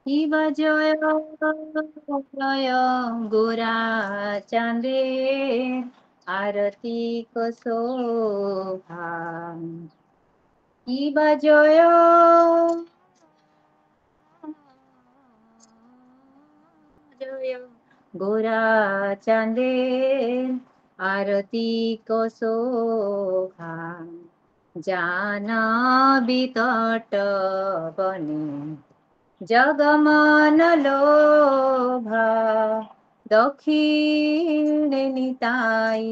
শিব জয় জয় গোরা চাঁদে আরতি শোভা শিব জয় জয় গোরা চাঁদে আরতি শোভা জাহ্নবী তট বনে জগমন লোভা দক্ষিণে নিতাই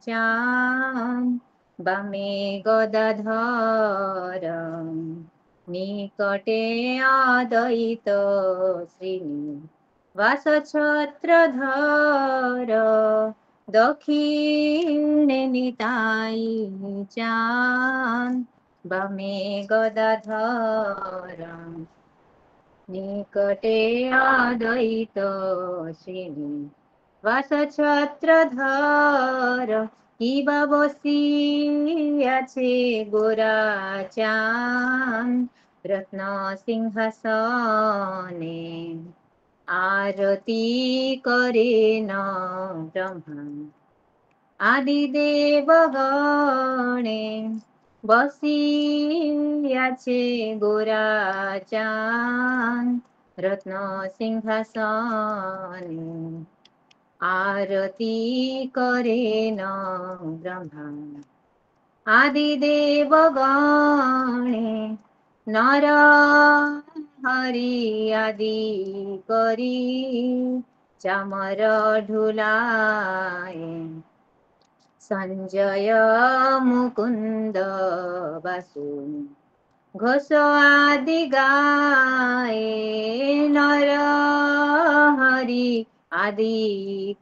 চাঁদ বামে গদাধর নিকটে আদয়িত শ্রীনিবাস ছত্রধর দক্ষিণে নিতাই চাঁদ বামে গদাধর নিকটে আদয়িত শ্রীনিবাস ছত্রধর কিবা বসিয়াছে গোরা চাঁদ রত্ন সিংহাসনে আরতি করেন ব্রহ্মা আদি দেবগণে বসিয়াছে গোরা চাঁদ রত্ন সিংহাসনে আরতি করেন ব্রহ্মা আদি দেবগণে নর হরি আদি করি চামর ঢুলায় সঞ্জয় মুকুন্দ বাসু ঘোষ আদি গায়ে নর হরি আদি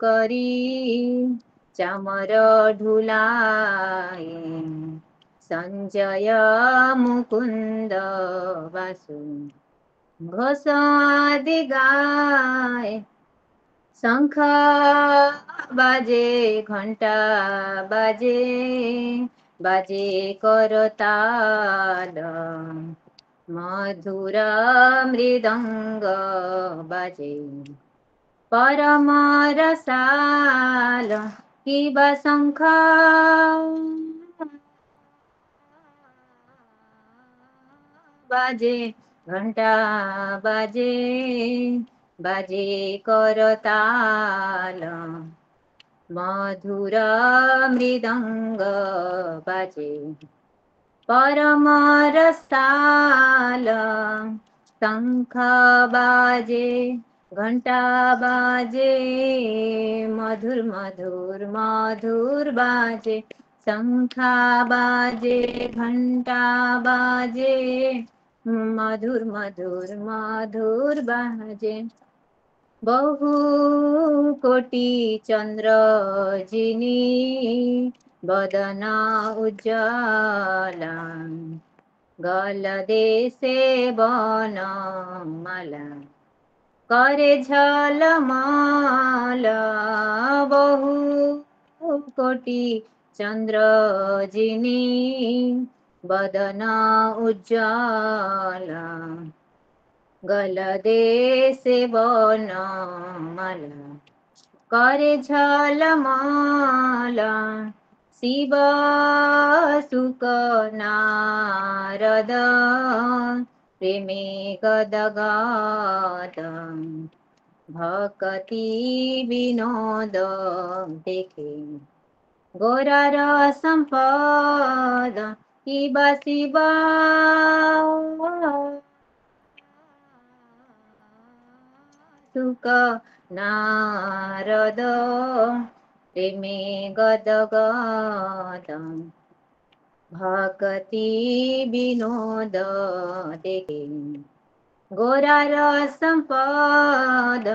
করি চামর ঢুলায় সঞ্জয় মুকুন্দ বাসু ঘোষ আদি গায় শঙ্খ বাজে ঘণ্টা বাজে বাজে করতাল মধুর মৃদঙ্গ বাজে পরম রসাল কিবা শঙ্খ বাজে ঘণ্টা বাজে বাজে করতাল মধুর মৃদঙ্গ বাজে পরম রসাল শঙ্খ বাজে ঘণ্টা বাজে মধুর মধুর মধুর বাজে শঙ্খ বাজে ঘণ্টা বাজে মধুর মধুর মধুর বাজে বহু কোটি চন্দ্র যিনি বদন উজ্জ্বলা গল দেশে বনমালা করে ঝলমল বহু কোটি চন্দ্র যিনি বদন উজ্জ্বলা গল দেশে বনমালা করে ঝলমল শিব সুক নারদ প্রেমে গদগদ ভকতি বিনোদ দেখে গোরার সম্পদ শিব শিব সুক নারদ প্রেমে গদগদ ভকতি বিনোদ দেখে গোরার সম্পদ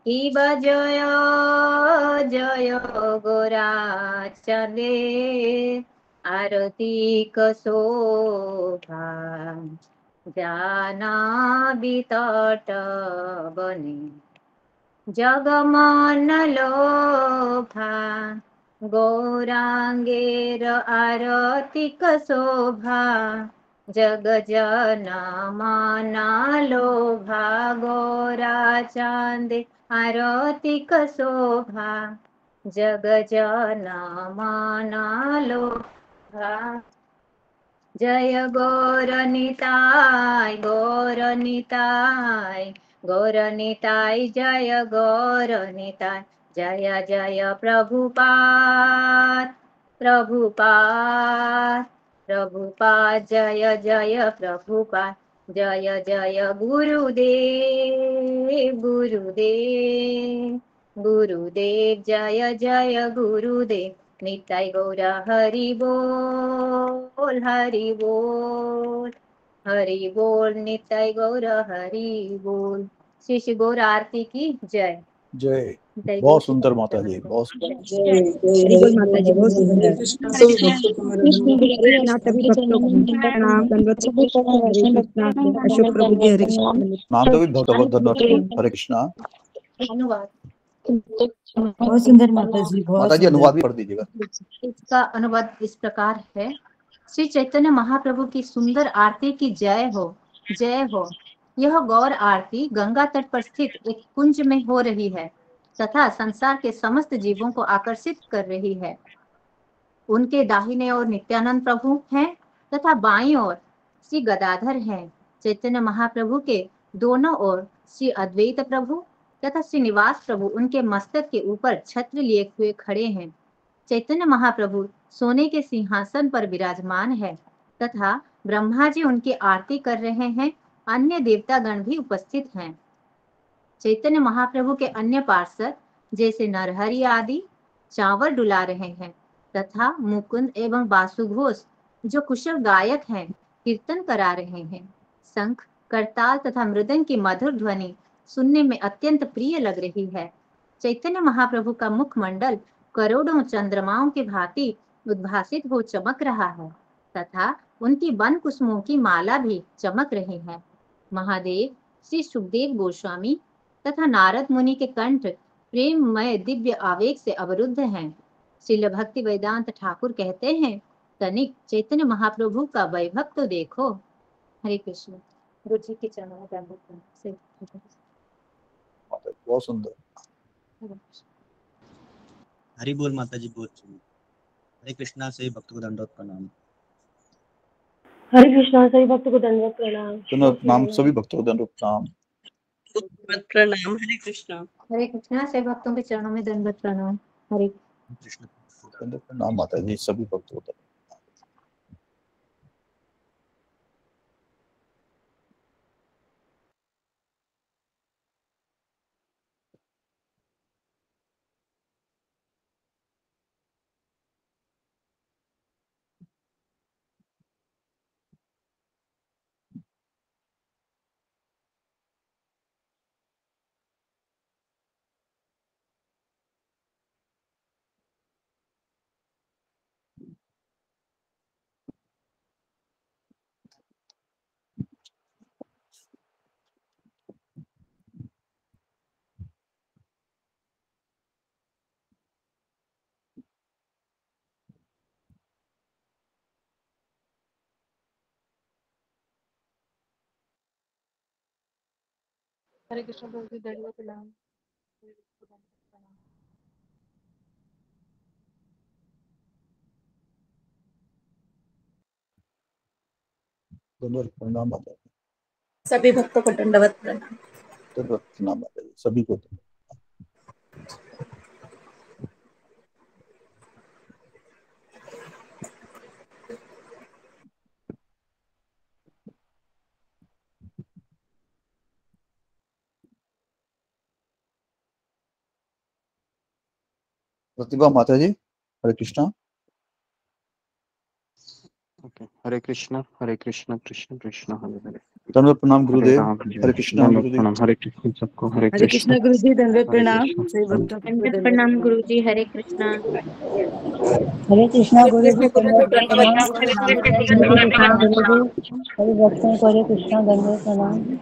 শিব জয় জয় গোরা চলে আরতি শোভা জাহ্নবী তট বনে জগমন লোভা গৌরাঙ্গের আরতিক শোভা জগ জন মন লোভা चांद आरती क शोभा, जग जन मना लोभा। जय गौरनिताय गौरनिताय गौरनिताय, जय गौरनिताय। जय जय प्रभुपाद प्रभुपाद प्रभुपाद, जय जय प्रभुपाद। जय जय गुरुदेव गुरुदेव गुरुदेव, जय जय गुरुदेव। निताय गौर हरि बोल हरि बोल हरि बोल, निताय गौर हरि बोल। श्री श्री गौर आरती की जय जय। निताय गौर बहुत सुंदर माता जी, बहुत सुंदर। हरि बोल माता जी, बहुत सुंदर। सभी भक्तों को मेरा कृष्णा, सभी भक्तों को प्रणाम, दंडवत प्रणाम। हरे कृष्णा। अशोक प्रभु जी, हरे कृष्णा। नाम तो भी भक्त धन्यवाद। हरे कृष्णा। अनुवाद बहुत सुंदर माता जी, बहुत माता जी अनुवाद भी पढ़ दीजिएगा। इसका अनुवाद इस प्रकार है। श्री चैतन्य महाप्रभु की सुंदर आरती की जय हो जय हो। यह गौर आरती गंगा तट पर स्थित एक कुंज में हो रही है तथा संसार के समस्त जीवों को आकर्षित कर रही है। उनके दाहिने ओर नित्यानंद प्रभु हैं तथा बाईं ओर श्री गदाधर हैं। चैतन्य महाप्रभु के दोनों ओर श्री अद्वैत प्रभु तथा श्रीनिवास प्रभु उनके मस्तक के ऊपर छत्र लिए हुए खड़े हैं। चैतन्य महाप्रभु सोने के सिंहासन पर विराजमान है तथा ब्रह्मा जी उनकी आरती कर रहे हैं। अन्य देवतागण भी उपस्थित हैं। चैतन्य महाप्रभु के अन्य पार्षद जैसे नरहरि आदि चावल डुला रहे हैं तथा मुकुंद एवं बासुघोष जो कुशल गायक हैं कीर्तन करा रहे हैं। शंख करताल तथा मृदंग की मधुर ध्वनि सुनने में अत्यंत प्रिय लग रही है। चैतन्य महाप्रभु का मुखमंडल करोड़ों चंद्रमाओं की भांति उद्भासित हो चमक रहा है तथा उनकी वन कुसुमों की माला भी चमक रही है। महादेव श्री सुखदेव गोस्वामी तथा नारद मुनि के कंठ प्रेममय दिव्य आवेग से अवरुद्ध हैं। श्रील भक्ति वेदांत ठाकुर कहते हैं, तनिक चैतन्य महाप्रभु का वैभव तो देखो। हरे कृष्ण। गुरु जी के चरणों में दंडवत प्रणाम। बहुत सुंदर। हरि बोल माता जी, बहुत सुंदर। हरे कृष्णा। सही भक्तों को दंडवत प्रणाम। हरे कृष्णा। सभी भक्तों को दंडवत प्रणाम। नाम सभी भक्तों को दंडवत प्रणाम। प्रणाम। हरे कृष्णा। हरे कृष्णा। से भक्तों के चरणों में दंडवत प्रणाम। हरे कृष्ण। नाम माता जी सभी भक्तों को। हरे कृष्ण प्रभु जी, दंडवत प्रणाम। दंडवत प्रणाम माता जी। सभी भक्तों को दंडवत प्रणाम। दंडवत प्रणाम माता जी सभी को। प्रतिभा माता जी। हरे कृष्णा। हरे कृष्णा कृष्ण कृष्ण हरे हरे। दंडवत प्रणाम गुरुदेव। राम हरे कृष्णा गुरुदेव। प्रणाम। हरे कृष्ण सबको। हरे हरे कृष्णा गुरु जी, दंडवत हरे प्रणाम। कृष्ण। सभी भक्तों को दंडवत दंडवत प्रणाम प्रणाम। गुरु जी। हरे कृष्णा। हरे कृष्णा गुरु जी, गुरु दंडवत जी, प्रणाम। हरे कृष्णा गुरु जी, हरे भक्तों को हरे कृष्णा दंडवत प्रणाम।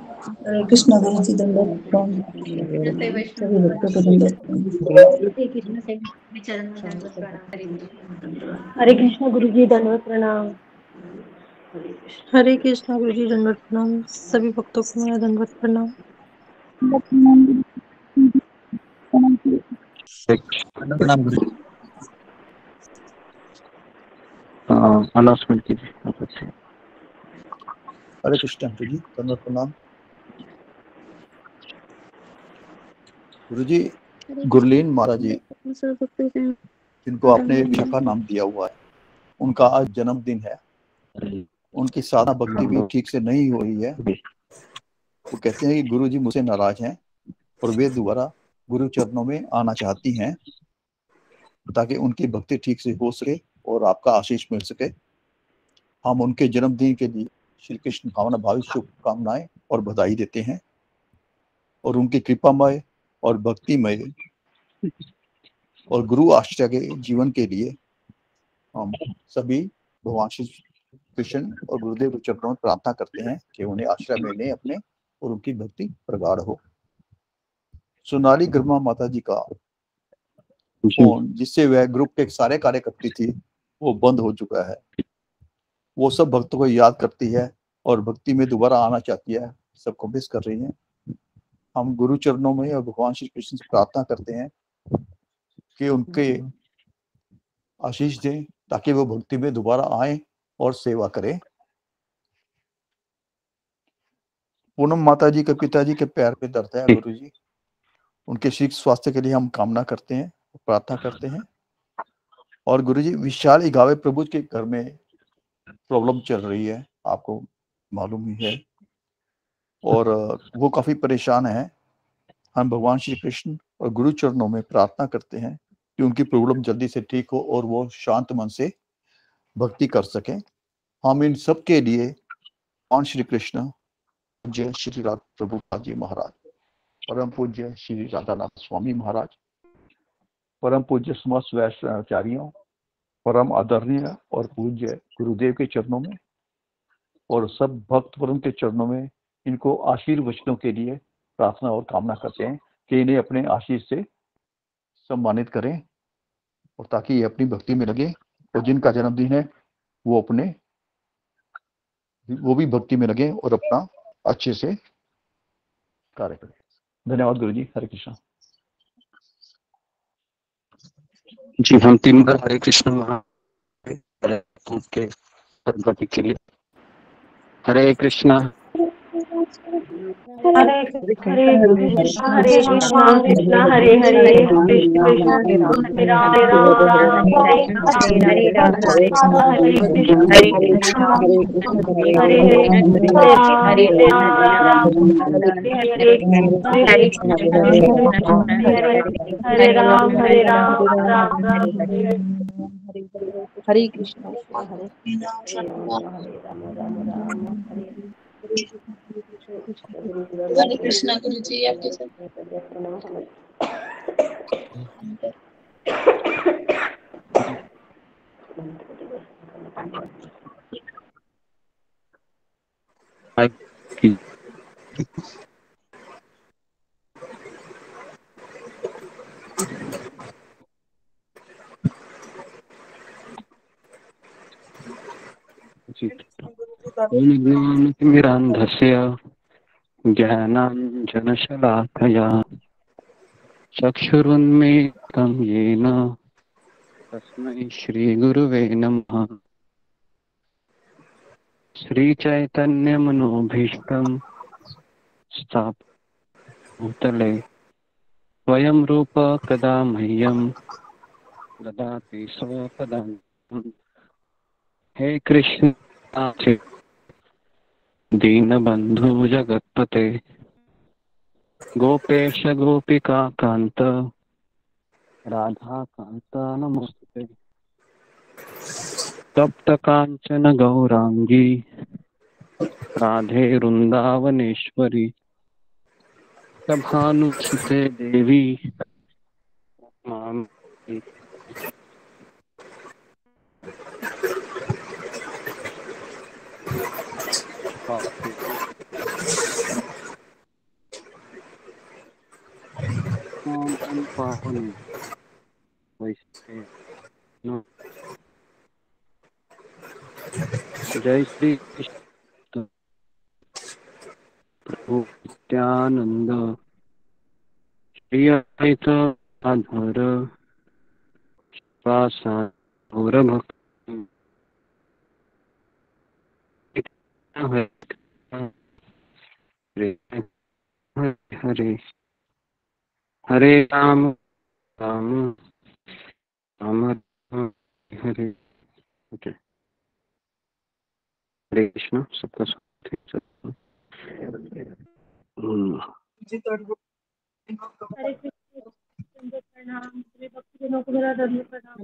हरे कृष्णा गुरु जी, दंडवत प्रणाम। सभी भक्तों को दंडवत प्रणाम। हरे कृष्ण। से चरण में दंडवत प्रणाम। हरे कृष्ण। हरे कृष्णा गुरु जी, दंडवत प्रणाम। हरे कृष्णा गुरु जी, दंडवत प्रणाम। सभी भक्तों को मेरा दंडवत प्रणाम। प्रणाम गुरु जी। अनाउंसमेंट कीजिए आप अच्छे। हरे कृष्ण आंटी जी, दंडवत प्रणाम। गुरु जी, गुरलीन महाराज जी जिनको आपने विशाखा नाम दिया हुआ है, उनका आज जन्मदिन है। उनकी साधना भक्ति भी ठीक से नहीं हो रही है। वो कहते हैं कि गुरु जी मुझसे नाराज हैं और वे दोबारा गुरु चरणों में आना चाहती हैं ताकि उनकी भक्ति ठीक से हो सके और आपका आशीष मिल सके। हम उनके जन्मदिन के लिए श्री कृष्ण भावना भावी शुभकामनाएं और बधाई देते हैं और उनकी कृपामय और भक्तिमय और गुरु आश्रय के जीवन के लिए हम सभी भगवान श्री कृष्ण और गुरुदेव के चरणों में प्रार्थना करते हैं कि उन्हें आश्रय मिले अपने और उनकी भक्ति प्रगाढ़ हो। सोनाली गर्मा माता जी का फोन जिससे वह ग्रुप के सारे कार्य करती थी वो बंद हो चुका है। वो सब भक्तों को याद करती है और भक्ति में दोबारा आना चाहती है, सबको मिस कर रही है। हम गुरु चरणों में और भगवान श्री कृष्ण से प्रार्थना करते हैं कि उनके आशीष दें ताकि वो भक्ति में दोबारा आए और सेवा करें। पूनम माता जी के पिताजी के पैर पे दर्द है गुरु जी, उनके शीघ्र स्वास्थ्य के लिए हम कामना करते हैं, प्रार्थना करते हैं। और गुरु जी विशाल इगावे प्रभु के घर में प्रॉब्लम चल रही है, आपको मालूम ही है, और वो काफी परेशान है। हम भगवान श्री कृष्ण और गुरु चरणों में प्रार्थना करते हैं कि उनकी प्रॉब्लम जल्दी से ठीक हो और वो शांत मन से भक्ति कर सके। हम इन सब के लिए भगवान श्री कृष्ण, जय श्री राधा प्रभुपाद जी महाराज, परम पूज्य श्री राधानाथ स्वामी महाराज, परम पूज्य समस्त वैष्णव आचार्यों, परम आदरणीय और पूज्य गुरुदेव के चरणों में और सब भक्त परम के चरणों में इनको आशीर्वचनों के लिए प्रार्थना और कामना करते हैं कि इन्हें अपने आशीष से सम्मानित करें और ताकि ये अपनी भक्ति में लगे और जिनका जन्मदिन है वो भी भक्ति में लगे और अपना अच्छे से कार्य करें। धन्यवाद गुरु जी। हरे कृष्ण जी। हम 3 बार हरे कृष्ण के सदगति के लिए हरे कृष्णा हरे कृष्ण हरे कृष्ण कृष्ण हरे हरे कृष्ण कृष्ण हरे राम राम हरे हरे हरे कृष्ण हरे कृष्ण हरे हरे हरे राम राम हरे कृष्ण हरे कृष्णा गुरु जी आपके साथ। ज्ञानतिमिरान्धस्य ज्ञानाञ्जनशलाकया चक्षुरुन्मीलितं येन तस्मै श्रीगुरुवे नमः। श्रीचैतन्यमनोभीष्टं स्थापितं भूतले स्वयं रूप कदा मह्यं ददाति स्वपदान्तिकम्। हे कृष्ण दीनबन्धु जगत्पते गोपेश गोपिका कान्त राधा कान्त नमोस्तुते। तप्त कांचन गौरांगी राधे वृंदावनेश्वरी सभानुसुते देवी मामि। पावन जय श्री कृष्ण प्रभु नित्यानंद प्रियायित आधार पासा घोर भक्ति हरे हरे हरे राम राम राम हरे ओके। हरे कृष्ण सबका स्वागत है। हरे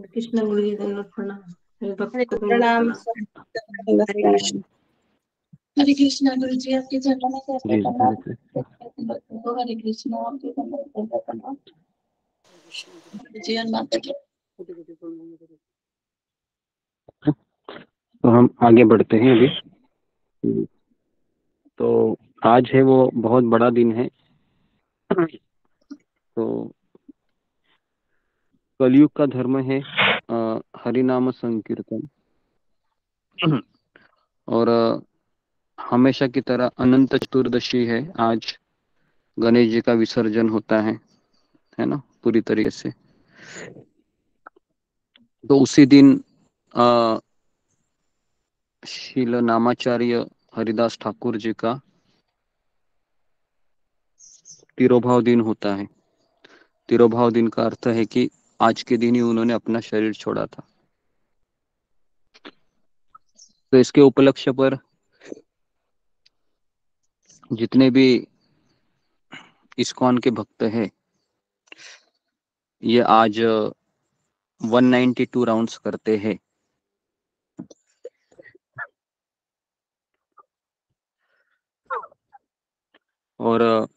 कृष्ण गुरु जी दंडवत प्रणाम। हरे भक्त हरे को प्रणाम हरे कृष्ण। हरे कृष्णा गुरु जी आपके चरणों में जी करते प्रणाम। हरे हरे कृष्णा आपके चरणों में करते प्रणाम। जीवन माता की। तो हम आगे बढ़ते हैं अभी। तो आज है वो बहुत बड़ा दिन है। तो कलयुग का धर्म है हरि नाम संकीर्तन। और हमेशा की तरह अनंत चतुर्दशी है आज। गणेश जी का विसर्जन होता है ना, पूरी तरीके से। तो उसी दिन शील नामाचार्य हरिदास ठाकुर जी का तिरोभाव दिन होता है। तिरोभाव दिन का अर्थ है कि आज के दिन ही उन्होंने अपना शरीर छोड़ा था। तो इसके उपलक्ष्य पर जितने भी इस्कॉन के भक्त हैं, ये आज 192 राउंड्स करते हैं। और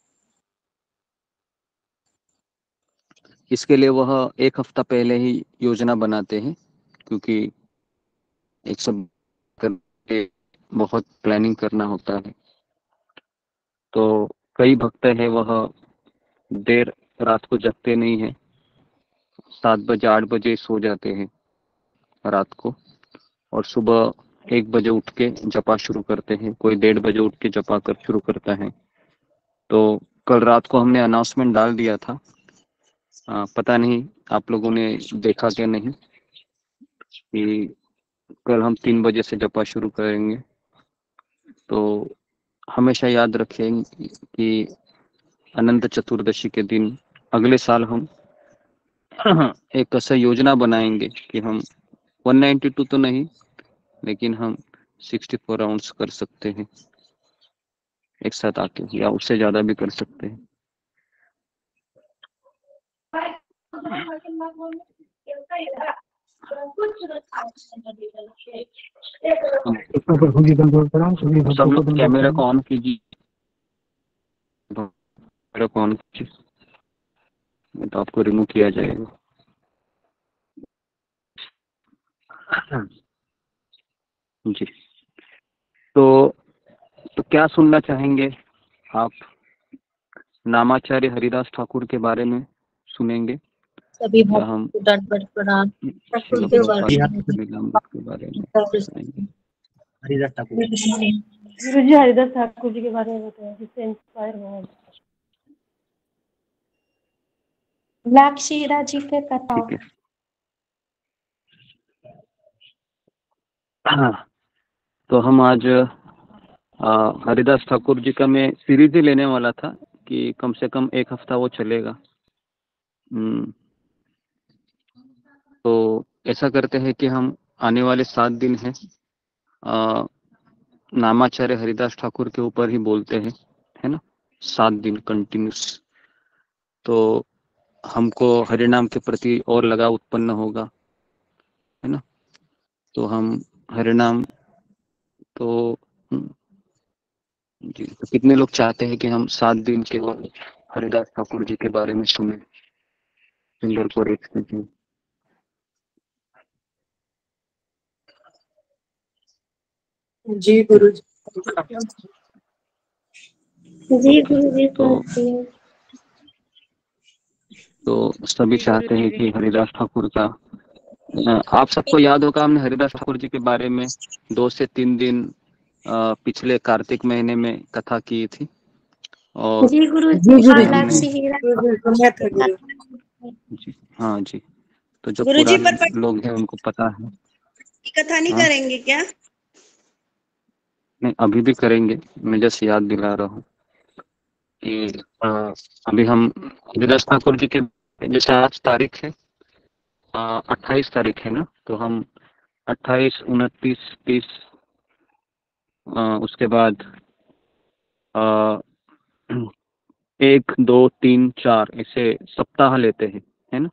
इसके लिए वह एक हफ्ता पहले ही योजना बनाते हैं, क्योंकि एक सब करके बहुत प्लानिंग करना होता है। तो कई भक्त हैं वह देर रात को जगते नहीं है, 7 बजे 8 बजे सो जाते हैं रात को, और सुबह 1 बजे उठ के जपा शुरू करते हैं। कोई 1:30 बजे उठ के जपा कर शुरू करता है। तो कल रात को हमने अनाउंसमेंट डाल दिया था, पता नहीं आप लोगों ने देखा क्या नहीं, कि कल हम 3 बजे से जपा शुरू करेंगे। तो हमेशा याद रखें कि अनंत चतुर्दशी के दिन अगले साल हम एक ऐसा योजना बनाएंगे कि हम 192 तो नहीं, लेकिन हम 64 राउंड्स कर सकते हैं एक साथ आके, या उससे ज्यादा भी कर सकते हैं। सब लोग कैमरा को ऑन कीजिए, कैमरा को ऑन कीजिए, तो आपको रिमूव किया जाएगा। जी, तो क्या सुनना चाहेंगे आप? नामाचार्य हरिदास ठाकुर के बारे में सुनेंगे, सभी या हम भक्त को दंडवत प्रणाम। श्रील प्रभुपाद के बारे में सुनाएंगे? हरिदास ठाकुर गुरु जी हरिदास ठाकुर जी के बारे में बताएं, जिससे इंस्पायर हो। लाक्षीरा जी के कथाओं। ठीक है। हाँ, तो हम आज हरिदास ठाकुर जी का मैं सीरीज ही लेने वाला था कि कम से कम 1 हफ्ता वो चलेगा। तो ऐसा करते हैं कि हम आने वाले 7 दिन हैं नामाचार्य हरिदास ठाकुर के ऊपर ही बोलते हैं, है ना, 7 दिन कंटिन्यूस। तो हमको हरिनाम के प्रति और लगाव उत्पन्न होगा, है ना। तो हम हरिनाम तो जी, तो कितने लोग चाहते हैं कि हम 7 दिन केवल हरिदास ठाकुर जी के बारे में सुने? सुंदर को जी। जी गुरु जी। जी गुरु जी। तो सभी चाहते हैं कि हरिदास ठाकुर का आप सबको याद होगा, हमने हरिदास ठाकुर जी के बारे में 2 से 3 दिन पिछले कार्तिक महीने में कथा की थी। और जी गुरु जी, हाँ जी, तो जो गुरु जी पुराने लोग हैं उनको पता है। कथा नहीं हाँ? करेंगे क्या? नहीं, अभी भी करेंगे, मैं जस्ट याद दिला रहा हूँ कि अभी हम हरिदास ठाकुर जी के, जैसे आज तारीख है 28 तारीख है ना, तो हम 28, 29, 30, उसके बाद 1, 2, 3, 4 ऐसे सप्ताह लेते हैं, है ना।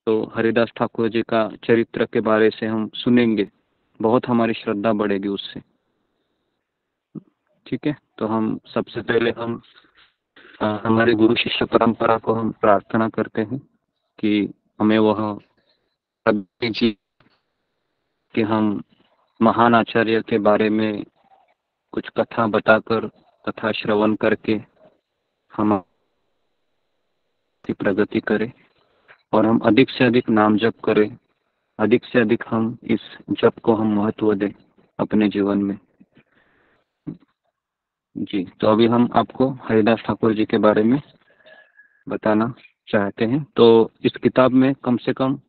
तो हरिदास ठाकुर जी का चरित्र के बारे से हम सुनेंगे, बहुत हमारी श्रद्धा बढ़ेगी उससे। ठीक है, तो हम सबसे पहले हम हमारे गुरु शिष्य परंपरा को हम प्रार्थना करते हैं कि हमें वह जी कि हम महान आचार्य के बारे में कुछ कथा बताकर, कथा श्रवण करके हम प्रगति करें और हम अधिक से अधिक नाम जप करें, अधिक से अधिक हम इस जप को हम महत्व दें अपने जीवन में। जी, तो अभी हम आपको हरिदास ठाकुर जी के बारे में बताना चाहते हैं। तो इस किताब में कम से कम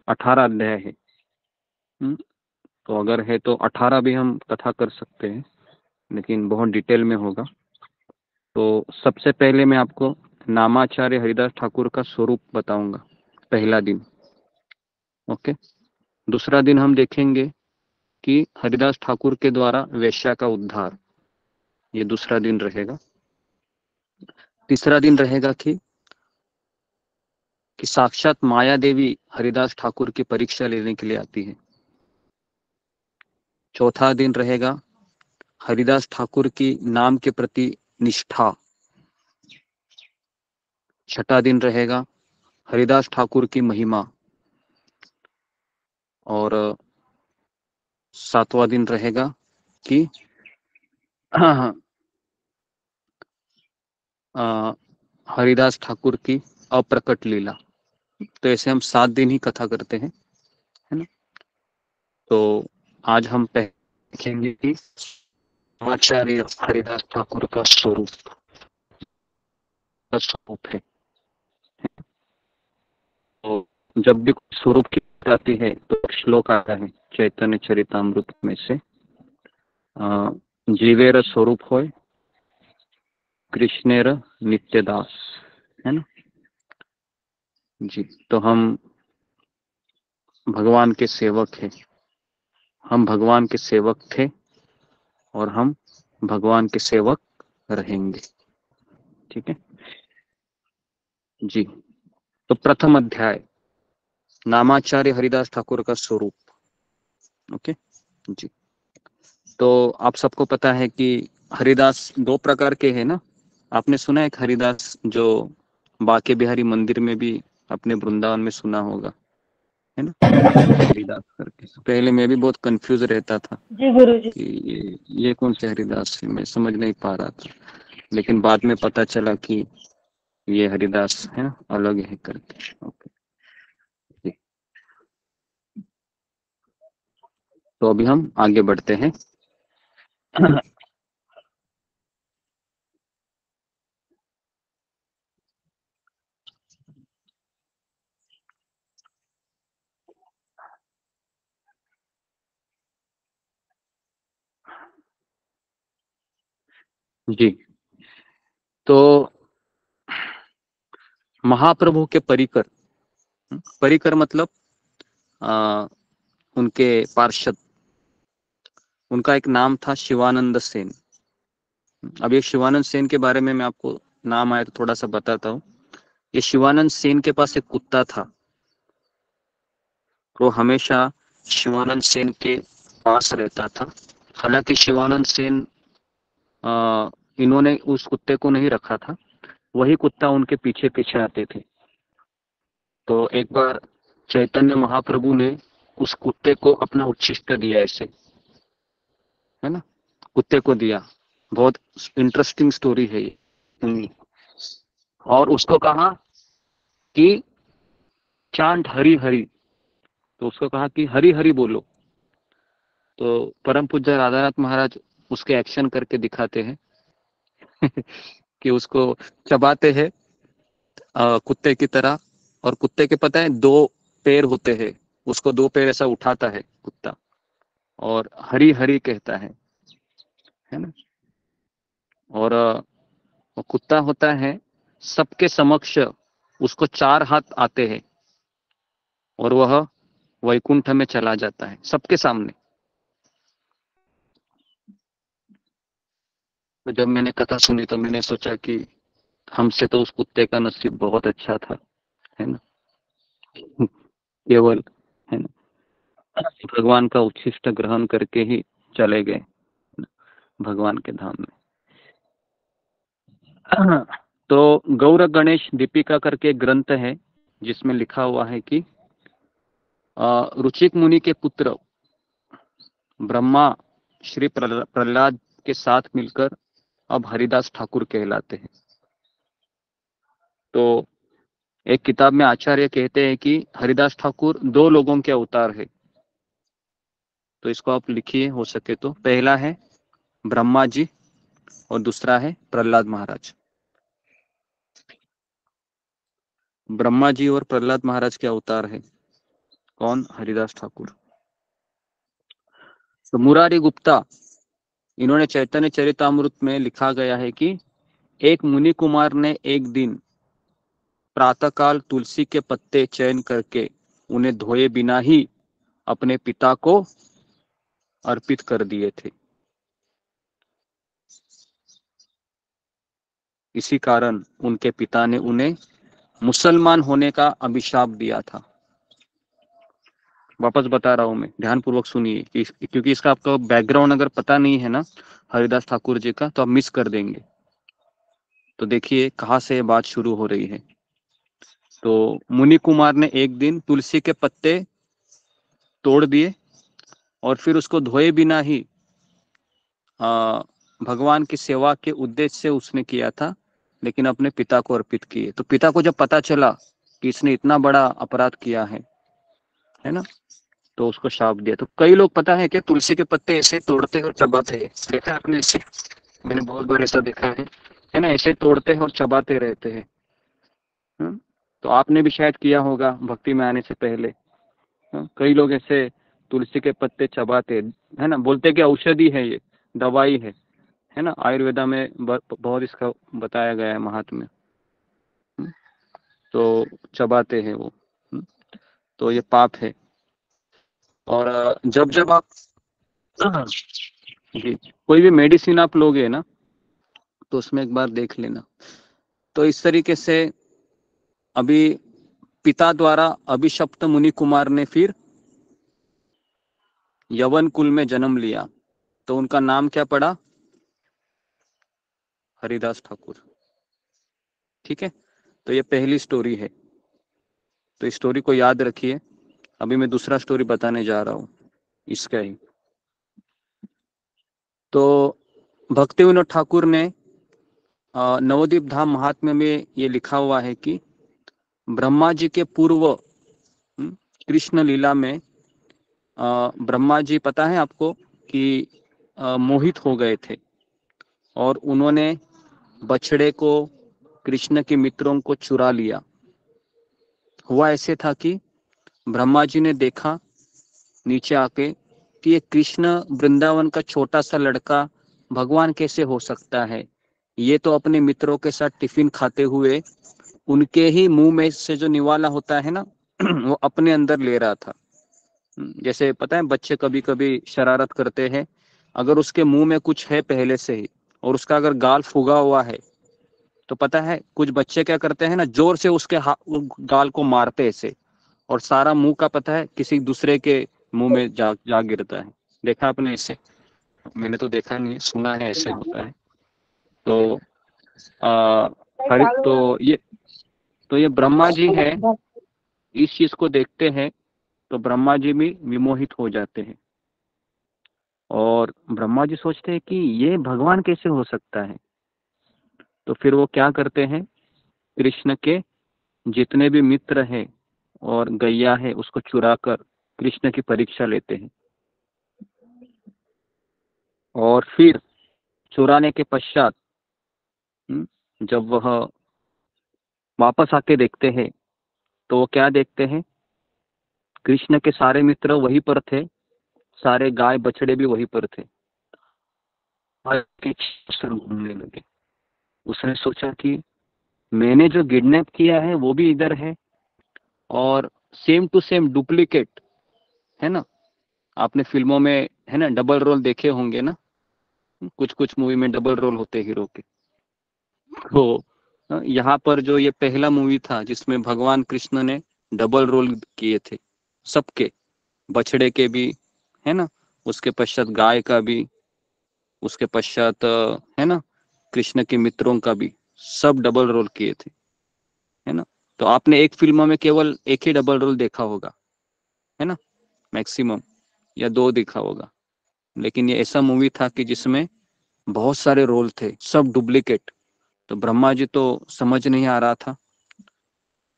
18 अध्याय है। तो अगर है तो 18 भी हम कथा कर सकते हैं, लेकिन बहुत डिटेल में होगा। तो सबसे पहले मैं आपको नामाचार्य हरिदास ठाकुर का स्वरूप बताऊंगा, पहला दिन। ओके, दूसरा दिन हम देखेंगे कि हरिदास ठाकुर के द्वारा वेश्या का उद्धार, ये दूसरा दिन रहेगा। तीसरा दिन रहेगा कि साक्षात माया देवी हरिदास ठाकुर की परीक्षा लेने के लिए आती है। चौथा दिन रहेगा हरिदास ठाकुर की नाम के प्रति निष्ठा। छठा दिन रहेगा हरिदास ठाकुर की महिमा। और सातवां दिन रहेगा कि हरिदास ठाकुर की अप्रकट लीला। तो ऐसे हम 7 दिन ही कथा करते हैं, है ना। तो आज हम देखेंगे कि आचार्य हरिदास ठाकुर का स्वरूप है। तो जब भी स्वरूप की जाती है तो श्लोक आता है चैतन्य चरितामृत में से, जीवेर स्वरूप होय कृष्णेर नित्यदास, है ना जी। तो हम भगवान के सेवक हैं, हम भगवान के सेवक थे और हम भगवान के सेवक रहेंगे। ठीक है जी। तो प्रथम अध्याय, नामाचार्य हरिदास ठाकुर का स्वरूप। ओके जी। तो आप सबको पता है कि हरिदास 2 प्रकार के हैं ना। आपने सुना है हरिदास जो बाके बिहारी मंदिर में भी अपने वृंदावन में सुना होगा, है ना, हरिदास करके। पहले मैं भी बहुत कंफ्यूज रहता था जी गुरुजी। कि ये कौन से हरिदास है, मैं समझ नहीं पा रहा था, लेकिन बाद में पता चला कि ये हरिदास है ना, अलग है करके। ओके, तो अभी हम आगे बढ़ते हैं। जी, तो महाप्रभु के परिकर, परिकर मतलब उनके पार्षद, उनका एक नाम था शिवानंद सेन। अब ये शिवानंद सेन के बारे में मैं आपको नाम आया तो थोड़ा सा बताता हूँ। ये शिवानंद सेन के पास एक कुत्ता था, वो हमेशा शिवानंद सेन के पास रहता था। हालांकि शिवानंद सेन इन्होंने उस कुत्ते को नहीं रखा था, वही कुत्ता उनके पीछे पीछे आते थे। तो एक बार चैतन्य महाप्रभु ने उस कुत्ते को अपना उच्छिष्ट दिया, ऐसे, है ना, कुत्ते को दिया। बहुत इंटरेस्टिंग स्टोरी है ये। और उसको कहा कि चांट हरि हरि, तो उसको कहा कि हरि हरि बोलो। तो परम पूज्य राधानाथ महाराज उसके एक्शन करके दिखाते हैं कि उसको चबाते हैं कुत्ते की तरह। और कुत्ते के पता है 2 पैर होते हैं, उसको 2 पैर ऐसा उठाता है कुत्ता और हरी हरी कहता है ना। और वो कुत्ता होता है सबके समक्ष, उसको 4 हाथ आते हैं और वह वैकुंठ में चला जाता है सबके सामने। तो जब मैंने कथा सुनी तो मैंने सोचा कि हमसे तो उस कुत्ते का नसीब बहुत अच्छा था, है ना। केवल, है ना, भगवान का उच्छिष्ट ग्रहण करके ही चले गए भगवान के धाम में। तो गौर गणेश दीपिका करके एक ग्रंथ है जिसमें लिखा हुआ है कि रुचिक मुनि के पुत्र ब्रह्मा श्री प्रहलाद के साथ मिलकर अब हरिदास ठाकुर कहलाते हैं। तो एक किताब में आचार्य कहते हैं कि हरिदास ठाकुर 2 लोगों के अवतार है। तो इसको आप लिखिए हो सके तो। पहला है ब्रह्मा जी और दूसरा है प्रहलाद महाराज। ब्रह्मा जी और प्रहलाद महाराज के अवतार है कौन? हरिदास ठाकुर। तो मुरारी गुप्ता, इन्होंने चैतन्य चरितामृत में लिखा गया है कि एक मुनि कुमार ने एक दिन प्रातःकाल तुलसी के पत्ते चयन करके उन्हें धोए बिना ही अपने पिता को अर्पित कर दिए थे। इसी कारण उनके पिता ने उन्हें मुसलमान होने का अभिशाप दिया था। वापस बता रहा हूं मैं, ध्यान पूर्वक सुनिए, क्योंकि इसका आपका बैकग्राउंड अगर पता नहीं है ना हरिदास ठाकुर जी का तो आप मिस कर देंगे। तो देखिए कहां से ये बात शुरू हो रही है। तो मुनि कुमार ने एक दिन तुलसी के पत्ते तोड़ दिए और फिर उसको धोए बिना ही भगवान की सेवा के उद्देश्य से उसने किया था, लेकिन अपने पिता को अर्पित किए। तो पिता को जब पता चला कि इसने इतना बड़ा अपराध किया है ना, तो उसको शाप दिया। तो कई लोग पता है कि तुलसी के पत्ते ऐसे तोड़ते और चबाते हैं, देखा है आपने ऐसे? मैंने बहुत बार ऐसा देखा है ना, ऐसे तोड़ते हैं और चबाते रहते हैं। तो आपने भी शायद किया होगा भक्ति में आने से पहले। कई लोग ऐसे तुलसी के पत्ते चबाते, है ना, बोलते कि औषधि है, ये दवाई है ना। आयुर्वेदा में बहुत इसका बताया गया है महात्म्य। तो चबाते हैं वो। तो ये पाप है। और जब आप जी कोई भी मेडिसिन आप लोगे ना तो उसमें एक बार देख लेना। तो इस तरीके से अभी पिता द्वारा अभिशप्त मुनि कुमार ने फिर यवन कुल में जन्म लिया। तो उनका नाम क्या पड़ा? हरिदास ठाकुर। ठीक है, तो ये पहली स्टोरी है। तो इस स्टोरी को याद रखिए। अभी मैं दूसरा स्टोरी बताने जा रहा हूं इसका ही। तो भक्ति विनोद ठाकुर ने नवदीप धाम महात्म्य में ये लिखा हुआ है कि ब्रह्मा जी के पूर्व कृष्ण लीला में ब्रह्मा जी पता है आपको कि मोहित हो गए थे और उन्होंने बछड़े को कृष्ण के मित्रों को चुरा लिया। हुआ ऐसे था कि ब्रह्मा जी ने देखा नीचे आके कि ये कृष्ण वृंदावन का छोटा सा लड़का भगवान कैसे हो सकता है। ये तो अपने मित्रों के साथ टिफिन खाते हुए उनके ही मुंह में से जो निवाला होता है ना वो अपने अंदर ले रहा था। जैसे पता है बच्चे कभी कभी शरारत करते हैं, अगर उसके मुंह में कुछ है पहले से ही और उसका अगर गाल फूगा हुआ है तो पता है कुछ बच्चे क्या करते हैं ना, जोर से उसके गाल को मारते ऐसे, और सारा मुंह का पता है किसी दूसरे के मुंह में जा गिरता है। देखा आपने इसे? मैंने तो देखा नहीं, सुना है ऐसे होता है। तो तो ये ब्रह्मा जी है, इस चीज को देखते हैं तो ब्रह्मा जी भी विमोहित हो जाते हैं और ब्रह्मा जी सोचते हैं कि ये भगवान कैसे हो सकता है। तो फिर वो क्या करते हैं, कृष्ण के जितने भी मित्र हैं और गैया है उसको चुरा कर कृष्ण की परीक्षा लेते हैं और फिर चुराने के पश्चात जब वह वापस आके देखते हैं तो वो क्या देखते हैं, कृष्ण के सारे मित्र वहीं पर थे, सारे गाय बछड़े भी वहीं पर थे, घूमने लगे। उसने सोचा कि मैंने जो किडनैप किया है वो भी इधर है, और सेम टू सेम डुप्लीकेट है ना। आपने फिल्मों में है ना डबल रोल देखे होंगे ना, कुछ कुछ मूवी में डबल रोल होते हीरो के। तो यहाँ पर जो ये पहला मूवी था जिसमें भगवान कृष्ण ने डबल रोल किए थे, सबके, बछड़े के भी है ना, उसके पश्चात गाय का भी, उसके पश्चात है ना कृष्ण के मित्रों का भी, सब डबल रोल किए थे है ना। तो आपने एक फिल्म में केवल एक ही डबल रोल देखा होगा है ना, मैक्सिमम, या 2 देखा होगा। लेकिन ये ऐसा मूवी था कि जिसमें बहुत सारे रोल थे, सब डुप्लीकेट। तो ब्रह्मा जी तो समझ नहीं आ रहा था,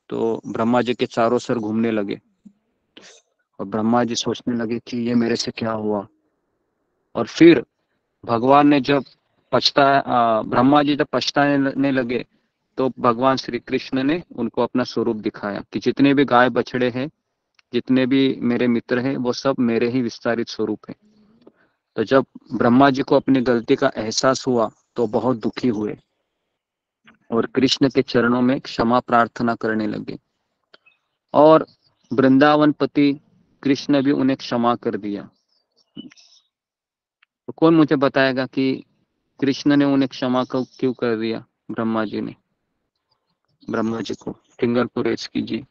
तो ब्रह्मा जी के चारों सर घूमने लगे और ब्रह्मा जी सोचने लगे कि ये मेरे से क्या हुआ। और फिर भगवान ने जब ब्रह्मा जी जब पछताने लगे तो भगवान श्री कृष्ण ने उनको अपना स्वरूप दिखाया कि जितने भी गाय बछड़े हैं, जितने भी मेरे मित्र हैं, वो सब मेरे ही विस्तारित स्वरूप है। तो जब ब्रह्मा जी को अपनी गलती का एहसास हुआ तो बहुत दुखी हुए और कृष्ण के चरणों में क्षमा प्रार्थना करने लगे, और वृंदावन पति कृष्ण भी उन्हें क्षमा कर दिया। तो कौन मुझे बताएगा कि कृष्ण ने उन्हें क्षमा क्यों कर दिया, ब्रह्मा जी ने ब्रह्मा जी को फिंगर को रेज कीजिए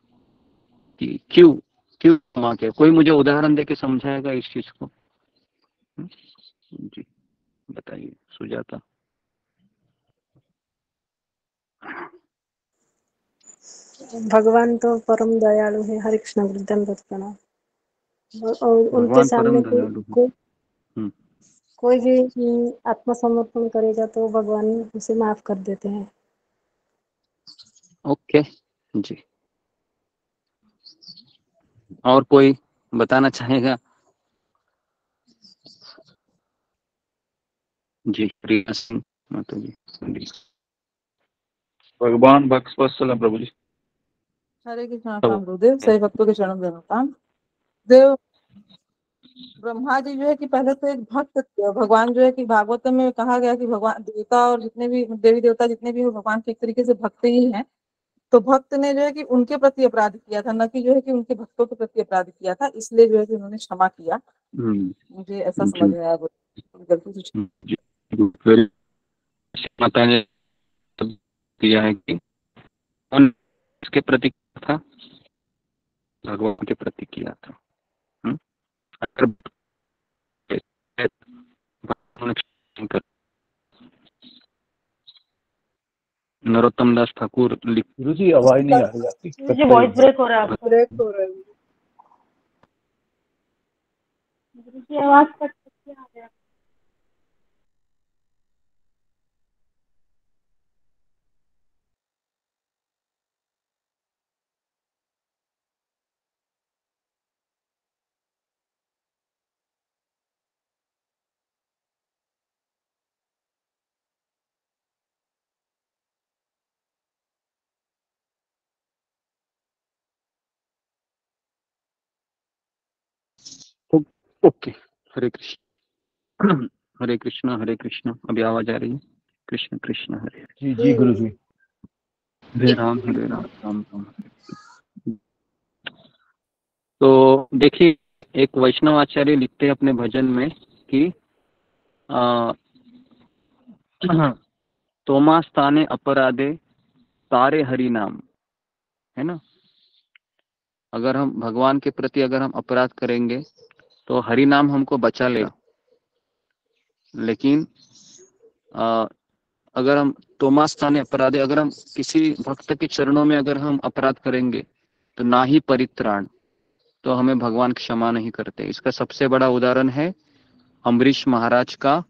कि क्यों क्यों क्षमा किया। कोई मुझे उदाहरण देके समझाएगा इस चीज को? जी बताइए सुजाता। भगवान तो परम दयालु है। हरे कृष्ण गुरु दंडवत प्रणाम। और उनके भगवान सामने परम दयालु है। कोई भी आत्मसमर्पण करेगा तो भगवान उसे माफ कर देते हैं। ओके जी। और कोई बताना चाहेगा? जी प्रिया सिंह माता जी। भगवान भक्सवत्सल प्रभु जी। हरे कृष्ण प्रणाम गुरुदेव। सही भक्तों के चरण में प्रणाम। देव ब्रह्मा जी जो है कि पहले तो एक भक्त थे। भगवान जो है कि भागवत में कहा गया कि भगवान देवता और जितने भी देवी देवता जितने भी भगवान के एक तरीके से भक्त ही हैं। तो भक्त ने जो है कि उनके प्रति अपराध किया था, न कि जो है कि उनके भक्तों के प्रति अपराध किया था, इसलिए जो है कि उन्होंने क्षमा किया। मुझे ऐसा समझ में आया। गलती से माता ने किया है कि कौन इसके प्रति था, भगवान के प्रति किया था। नरोत्तम दास ठाकुर गुरु जी आवाज नहीं आ रही आपकी, मुझे वॉइस ब्रेक हो रहा है। ब्रेक हो रहा है। मुझे आवाज कट के आ गया। ओके। हरे कृष्ण हरे कृष्ण हरे कृष्ण। अभी आवाज आ रही है? कृष्ण कृष्ण हरे जी जी गुरु जी। हरे राम राम राम। तो देखिए, एक वैष्णव आचार्य लिखते हैं अपने भजन में कि तोमा स्थाने अपराधे तारे हरि नाम, है ना। अगर हम भगवान के प्रति अगर हम अपराध करेंगे तो हरि नाम हमको बचा लेगा। लेकिन अगर हम तोमा स्थाने अपराधे, अगर हम किसी भक्त के चरणों में अगर हम अपराध करेंगे तो ना ही परित्राण, तो हमें भगवान क्षमा नहीं करते। इसका सबसे बड़ा उदाहरण है अम्बरीश महाराज का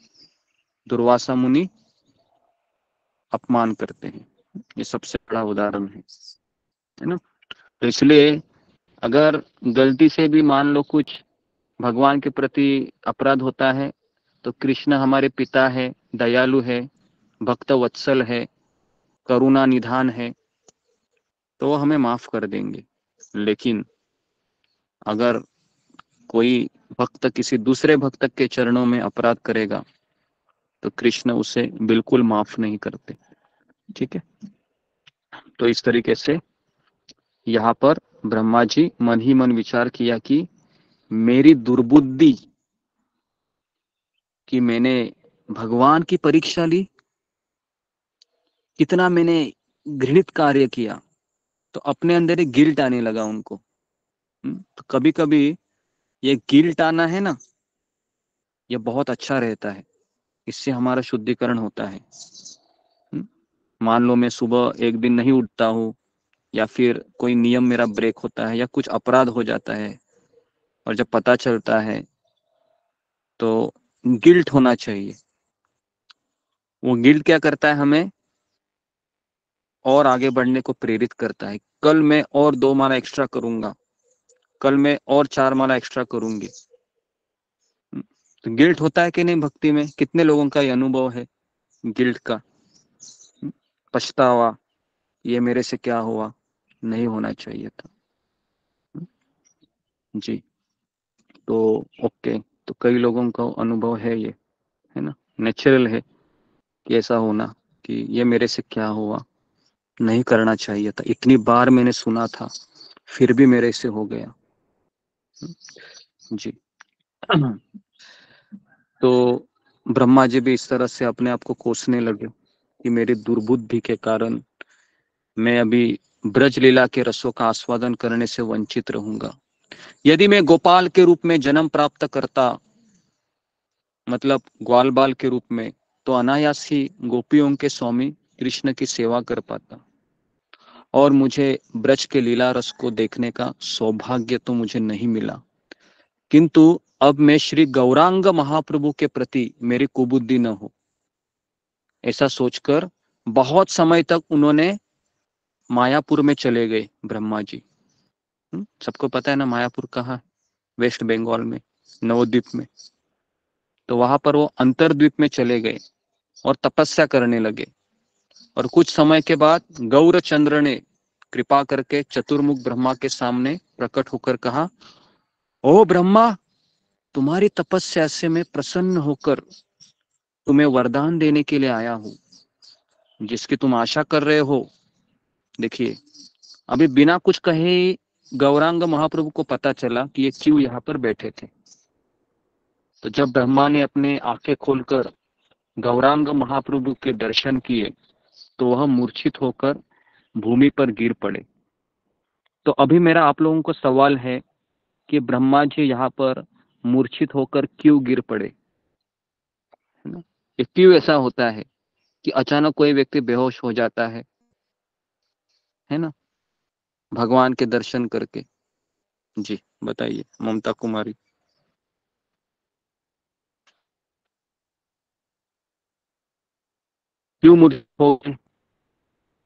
दुर्वासा मुनि अपमान करते हैं, ये सबसे बड़ा उदाहरण है ना। तो इसलिए अगर गलती से भी मान लो कुछ भगवान के प्रति अपराध होता है तो कृष्ण हमारे पिता है, दयालु है, भक्त वत्सल है, करुणा निधान है तो वो हमें माफ कर देंगे। लेकिन अगर कोई भक्त किसी दूसरे भक्त के चरणों में अपराध करेगा तो कृष्ण उसे बिल्कुल माफ नहीं करते। ठीक है, तो इस तरीके से यहाँ पर ब्रह्मा जी मन ही मन विचार किया कि मेरी दुर्बुद्धि कि मैंने भगवान की परीक्षा ली, कितना मैंने घृणित कार्य किया, तो अपने अंदर एक गिल्ट आने लगा उनको। तो कभी कभी ये गिल्ट आना है ना, ये बहुत अच्छा रहता है, इससे हमारा शुद्धिकरण होता है। मान लो मैं सुबह एक दिन नहीं उठता हूँ, या फिर कोई नियम मेरा ब्रेक होता है, या कुछ अपराध हो जाता है, और जब पता चलता है तो गिल्ट होना चाहिए। वो गिल्ट क्या करता है, हमें और आगे बढ़ने को प्रेरित करता है। कल मैं और 2 माला एक्स्ट्रा करूंगा, कल मैं और 4 माला एक्स्ट्रा करूंगी। तो गिल्ट होता है कि नहीं भक्ति में? कितने लोगों का ये अनुभव है गिल्ट का? पछतावा, ये मेरे से क्या हुआ, नहीं होना चाहिए था। जी, तो ओके, तो कई लोगों का अनुभव है ये, है ना, नेचुरल है कि ऐसा होना कि ये मेरे से क्या हुआ, नहीं करना चाहिए था, इतनी बार मैंने सुना था फिर भी मेरे से हो गया। जी तो ब्रह्मा जी भी इस तरह से अपने आप को कोसने लगे कि मेरी दुर्बुद्धि के कारण मैं अभी ब्रज लीला के रसों का आस्वादन करने से वंचित रहूंगा। यदि मैं गोपाल के रूप में जन्म प्राप्त करता, मतलब ग्वाल बाल के रूप में, तो अनायास ही गोपियों के स्वामी कृष्ण की सेवा कर पाता, और मुझे ब्रज के लीला रस को देखने का सौभाग्य तो मुझे नहीं मिला। किंतु अब मैं श्री गौरांग महाप्रभु के प्रति मेरी कुबुद्धि न हो, ऐसा सोचकर बहुत समय तक उन्होंने मायापुर में चले गए ब्रह्मा जी। सबको पता है ना मायापुर कहाँ? वेस्ट बंगाल में, नवद्वीप में। तो वहां पर वो अंतरद्वीप में चले गए और तपस्या करने लगे। और कुछ समय के बाद गौरचंद्र ने कृपा करके चतुर्मुख ब्रह्मा के सामने प्रकट होकर कहा, ओ ब्रह्मा, तुम्हारी तपस्या से मैं प्रसन्न होकर तुम्हें वरदान देने के लिए आया हूं, जिसकी तुम आशा कर रहे हो। देखिए, अभी बिना कुछ कहे गौरांग महाप्रभु को पता चला कि ये क्यों यहाँ पर बैठे थे। तो जब ब्रह्मा ने अपने आंखें खोलकर गौरांग महाप्रभु के दर्शन किए तो वह मूर्छित होकर भूमि पर गिर पड़े। तो अभी मेरा आप लोगों को सवाल है कि ब्रह्मा जी यहाँ पर मूर्छित होकर क्यों गिर पड़े, है ना? ये क्यों ऐसा होता है कि अचानक कोई व्यक्ति बेहोश हो जाता है ना, भगवान के दर्शन करके? जी बताइए ममता कुमारी। क्यों मूर्छित हो गए?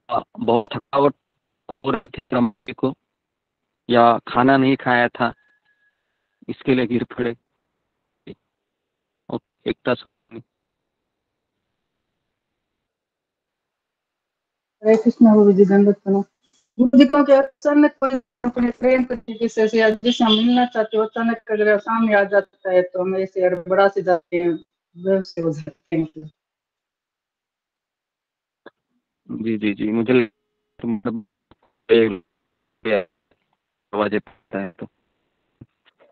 बहुत थकावट हो रही थी ब्रह्मा जी को, या खाना नहीं खाया था इसके लिए गिर पड़े? एकता हरे कृष्ण गुरु जी, दंडवत प्रणाम। गुरु जी को क्या अचानक कोई अपने फ्रेंड को जिससे जिससे हम मिलना चाहते हो, अचानक अगर सामने आ जाता है तो हम ऐसे हड़बड़ा से जाते हैं, बेहोश हो जाते हैं। जी जी जी, मुझे मतलब आवाज पता है तो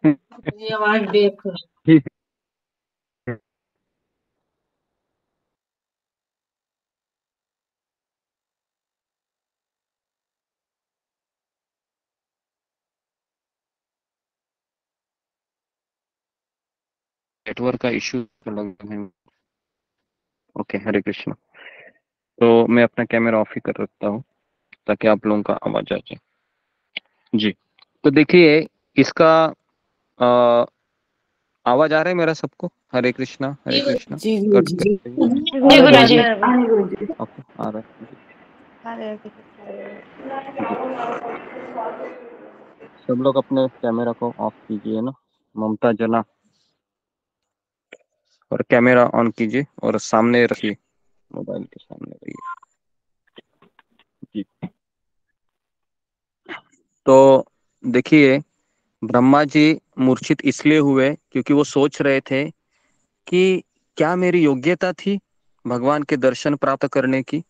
ये आवाज देख नेटवर्क का इश्यू लग है। ओके, हरे कृष्ण। तो मैं अपना कैमरा ऑफ ही कर रखता हूँ ताकि आप लोगों का आवाज आ जाए। जी, तो देखिए इसका आवाज आ रहा है मेरा सबको? हरे कृष्णा हरे कृष्णा। जी कट जी कर ओके, आ रहा है। सब लोग अपने कैमरा को ऑफ कीजिए ना, ममता जना, और कैमरा ऑन कीजिए और सामने रखिए, मोबाइल के सामने रहिए। जी। तो देखिए, ब्रह्मा जी मूर्छित इसलिए हुए क्योंकि वो सोच रहे थे कि क्या मेरी योग्यता थी भगवान के दर्शन प्राप्त करने की।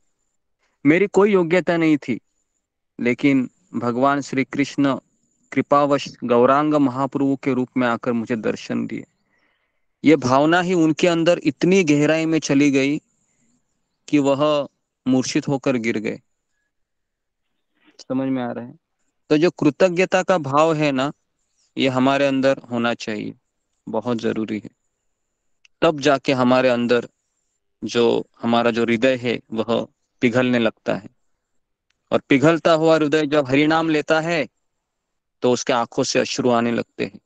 मेरी कोई योग्यता नहीं थी, लेकिन भगवान श्री कृष्ण कृपावश गौरांग महाप्रभु के रूप में आकर मुझे दर्शन दिए। ये भावना ही उनके अंदर इतनी गहराई में चली गई कि वह मूर्छित होकर गिर गए। समझ में आ रहा है? तो जो कृतज्ञता का भाव है ना, ये हमारे अंदर होना चाहिए, बहुत जरूरी है। तब जाके हमारे अंदर जो हमारा जो हृदय है वह पिघलने लगता है, और पिघलता हुआ हृदय जब हरिनाम लेता है तो उसके आंखों से अश्रु आने लगते हैं।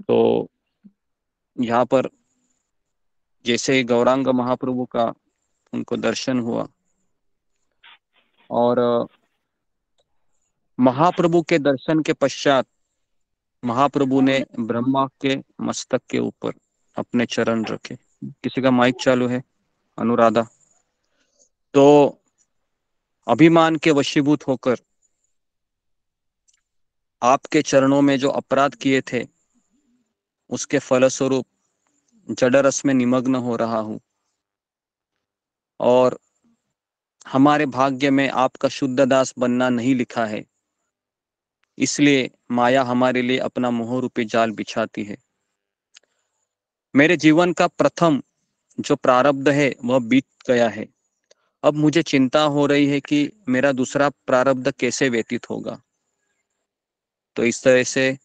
तो यहाँ पर जैसे ही गौरांग महाप्रभु का उनको दर्शन हुआ, और महाप्रभु के दर्शन के पश्चात महाप्रभु ने ब्रह्मा के मस्तक के ऊपर अपने चरण रखे। किसी का माइक चालू है? अनुराधा। तो अभिमान के वशीभूत होकर आपके चरणों में जो अपराध किए थे उसके फलस्वरूप जडरस में निमग्न हो रहा हूं, और हमारे भाग्य में आपका शुद्ध दास बनना नहीं लिखा है, इसलिए माया हमारे लिए अपना मोह रूपी जाल बिछाती है। मेरे जीवन का प्रथम जो प्रारब्ध है वह बीत गया है। अब मुझे चिंता हो रही है कि मेरा दूसरा प्रारब्ध कैसे व्यतीत होगा। तो इस तरह से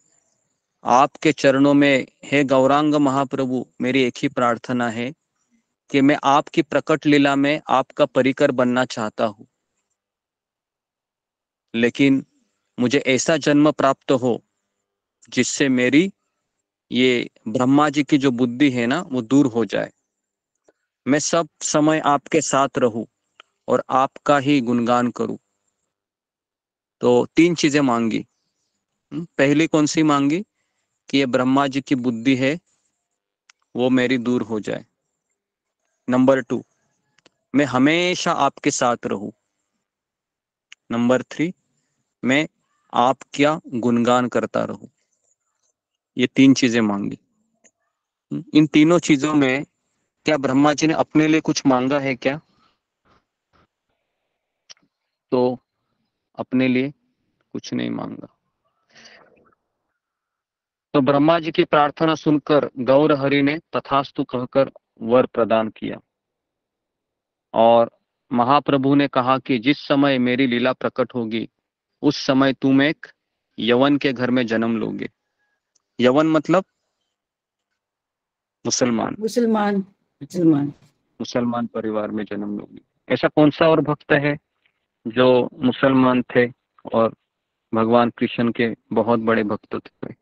आपके चरणों में, हे गौरांग महाप्रभु, मेरी एक ही प्रार्थना है कि मैं आपकी प्रकट लीला में आपका परिकर बनना चाहता हूं, लेकिन मुझे ऐसा जन्म प्राप्त हो जिससे मेरी ये ब्रह्मा जी की जो बुद्धि है ना वो दूर हो जाए। मैं सब समय आपके साथ रहूं और आपका ही गुणगान करूं। तो 3 चीजें मांगी। पहली कौन सी मांगी? कि ये ब्रह्मा जी की बुद्धि है वो मेरी दूर हो जाए। नंबर 2, मैं हमेशा आपके साथ रहूं। नंबर 3, मैं आपका गुणगान करता रहूं। ये 3 चीजें मांगी। इन तीनों चीजों में क्या ब्रह्मा जी ने अपने लिए कुछ मांगा है क्या? तो अपने लिए कुछ नहीं मांगा। तो ब्रह्मा जी की प्रार्थना सुनकर गौर हरि ने तथास्तु कहकर वर प्रदान किया, और महाप्रभु ने कहा कि जिस समय मेरी लीला प्रकट होगी उस समय तुम एक यवन के घर में जन्म लोगे। यवन मतलब मुसलमान। मुसलमान मुसलमान मुसलमान परिवार में जन्म लोगे। ऐसा कौन सा और भक्त है जो मुसलमान थे और भगवान कृष्ण के बहुत बड़े भक्त थे?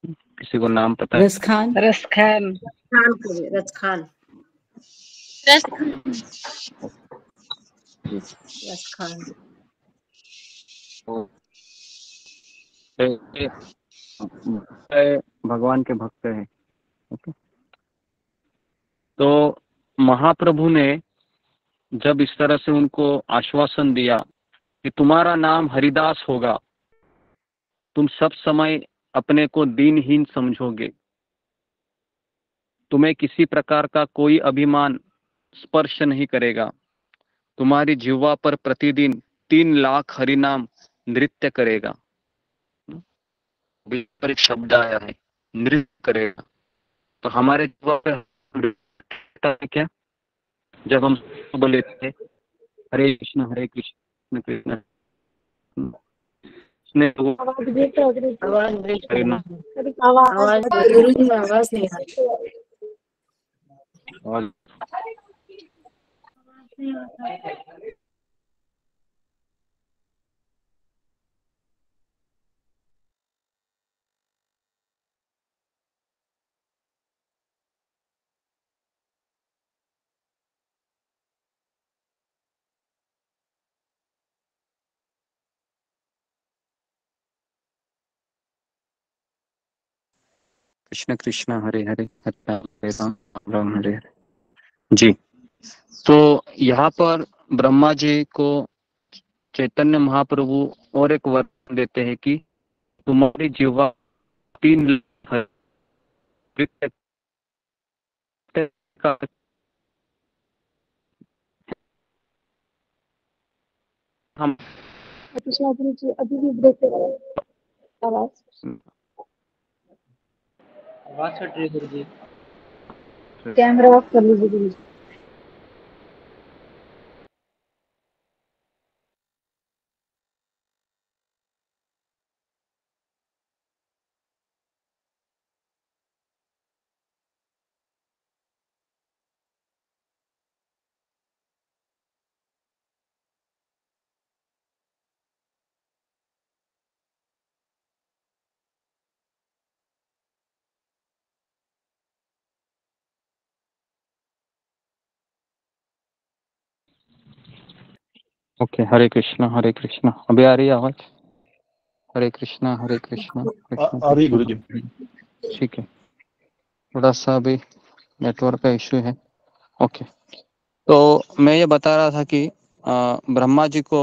किसी को नाम पता है? रस खान रस खान रस खान रस खान भगवान के भक्त हैं। ओके। तो महाप्रभु ने जब इस तरह से उनको आश्वासन दिया कि तुम्हारा नाम हरिदास होगा, तुम सब समय अपने को दीनहीन समझोगे, तुम्हें किसी प्रकार का कोई अभिमान स्पर्श नहीं करेगा, तुम्हारी जिह्वा पर प्रतिदिन 3 लाख हरिनाम नृत्य करेगा। पर एक शब्द आया है, नृत्य करेगा। तो हमारे जिह्वा पर नृत्य है क्या? जब हम बोले थे हरे कृष्ण कृष्ण कृष्ण, उसने आवाज नहीं आ रही। और कृष्ण कृष्ण हरे हरे हरे राम हरे हरे। जी। तो यहाँ पर ब्रह्मा जी को चैतन्य महाप्रभु और एक वरदान देते हैं कि तुम्हारी जीवा 3 का हम अभी भी ब्रेक हो रहा है आवाज। आवाज कट रही है गुरुजी। कैमरा ऑफ कर लीजिए गुरुजी। ओके, हरे कृष्णा अभी आ रही है आवाज? हरे कृष्णा आ रही गुरु जी। ठीक है, थोड़ा सा अभी नेटवर्क का इश्यू है। ओके, तो मैं ये बता रहा था कि ब्रह्मा जी को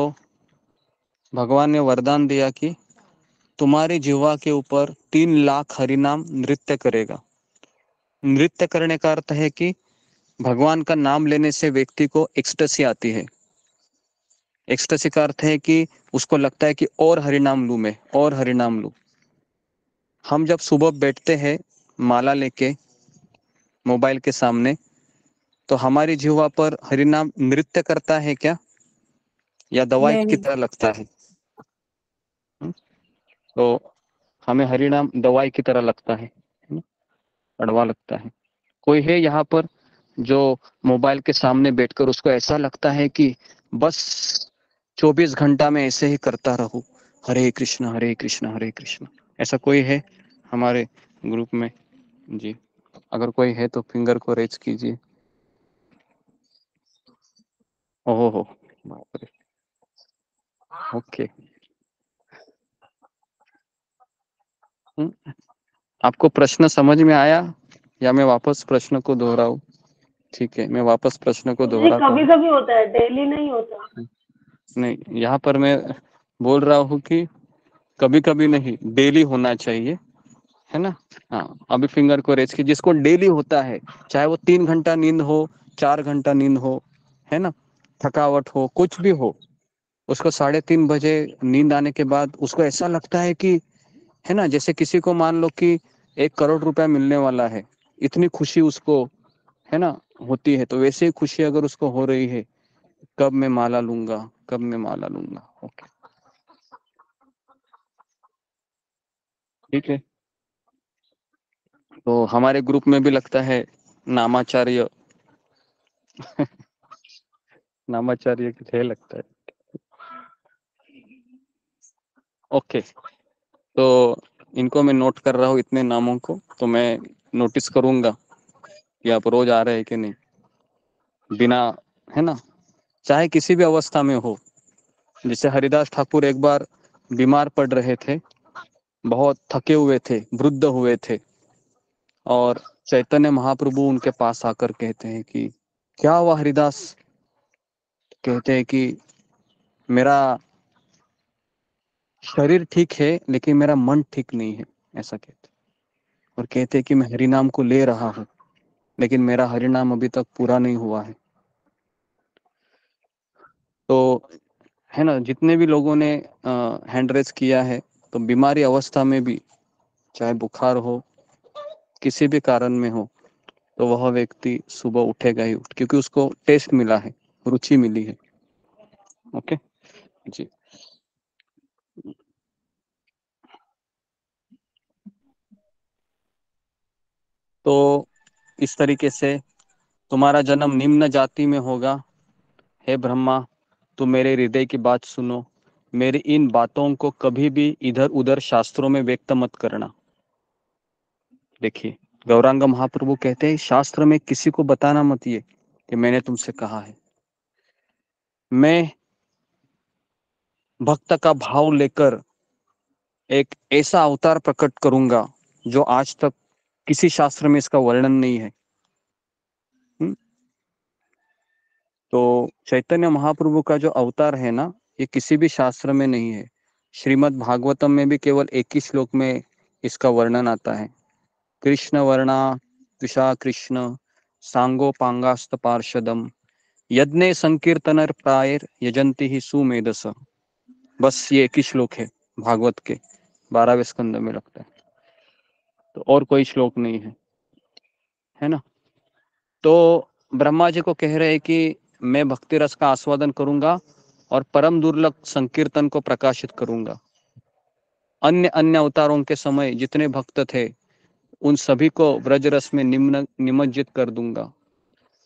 भगवान ने वरदान दिया कि तुम्हारी जिह्वा के ऊपर 3 लाख हरिनाम नृत्य करेगा। नृत्य करने का अर्थ है कि भगवान का नाम लेने से व्यक्ति को एक्सटेसी आती है। एक्सटेसी का अर्थ है कि उसको लगता है कि और हरिनाम लूं मैं, और हरिनाम लूं। हम जब सुबह बैठते हैं माला लेके मोबाइल के सामने, तो हमारी जिह्वा पर हरिनाम नृत्य करता है क्या, या दवाई की तरह लगता है? तो हमें हरिनाम दवाई की तरह लगता है, कड़वा लगता है। कोई है यहाँ पर जो मोबाइल के सामने बैठकर उसको ऐसा लगता है कि बस 24 घंटा में ऐसे ही करता रहूं, हरे कृष्ण हरे कृष्ण हरे कृष्ण? ऐसा कोई है हमारे ग्रुप में? जी, अगर कोई है तो फिंगर को रेज कीजिए। ओहो हो, बाप रे। ओके, आपको प्रश्न समझ में आया या मैं वापस प्रश्न को दोहराऊं? ठीक है, मैं वापस प्रश्न को दोहराता हूं। कभी कभी होता है, डेली नहीं होता। नहीं, यहाँ पर मैं बोल रहा हूँ कि कभी कभी नहीं, डेली होना चाहिए, है ना? हाँ, अभी फिंगर को रेज की जिसको डेली होता है, चाहे वो 3 घंटा नींद हो, 4 घंटा नींद हो, है ना, थकावट हो, कुछ भी हो, उसको 3:30 बजे नींद आने के बाद उसको ऐसा लगता है कि, है ना, जैसे किसी को मान लो कि 1 करोड़ रुपया मिलने वाला है, इतनी खुशी उसको, है ना, होती है। तो वैसे ही खुशी अगर उसको हो रही है, कब मैं माला लूंगा, कब मैं माला लूंगा। ओके, ठीक है। तो हमारे ग्रुप में भी लगता है नामाचार्य नामाचार्य कुछ है लगता है। ओके, तो इनको मैं नोट कर रहा हूँ, इतने नामों को, तो मैं नोटिस करूंगा कि आप रोज आ रहे हैं कि नहीं, बिना, है ना, चाहे किसी भी अवस्था में हो। जैसे हरिदास ठाकुर एक बार बीमार पड़ रहे थे, बहुत थके हुए थे, वृद्ध हुए थे, और चैतन्य महाप्रभु उनके पास आकर कहते हैं कि क्या हुआ हरिदास? कहते हैं कि मेरा शरीर ठीक है लेकिन मेरा मन ठीक नहीं है, ऐसा कहते। और कहते हैं कि मैं हरिनाम को ले रहा हूँ लेकिन मेरा हरिनाम अभी तक पूरा नहीं हुआ है। तो, है ना, जितने भी लोगों ने हैंड रेज किया है, तो बीमारी अवस्था में भी, चाहे बुखार हो, किसी भी कारण में हो, तो वह व्यक्ति सुबह उठेगा ही, क्योंकि उसको टेस्ट मिला है, रुचि मिली है। ओके जी। तो इस तरीके से तुम्हारा जन्म निम्न जाति में होगा। हे ब्रह्मा, तुम मेरे हृदय की बात सुनो, मेरी इन बातों को कभी भी इधर उधर शास्त्रों में व्यक्त मत करना। देखिए, गौरांग महाप्रभु कहते हैं शास्त्र में किसी को बताना मत ये कि मैंने तुमसे कहा है। मैं भक्त का भाव लेकर एक ऐसा अवतार प्रकट करूंगा जो आज तक किसी शास्त्र में इसका वर्णन नहीं है। तो चैतन्य महाप्रभु का जो अवतार है ना, ये किसी भी शास्त्र में नहीं है। श्रीमद् भागवतम में भी केवल एक ही श्लोक में इसका वर्णन आता है। कृष्ण वर्णा तुषा कृष्ण सांगो पांगास्त पार्षदम यज्ञे संकीर्तनर प्रायर यजंती ही सुमेधस। बस ये एक ही श्लोक है भागवत के 12वें स्कंद में लगता है, तो और कोई श्लोक नहीं है ना। तो ब्रह्मा जी को कह रहे हैं कि मैं भक्ति रस का आस्वादन करूंगा और परम दुर्लभ संकीर्तन को प्रकाशित करूंगा। अन्य अन्य अवतारों के समय जितने भक्त थे उन सभी को ब्रज रस में निमज्जित कर दूंगा।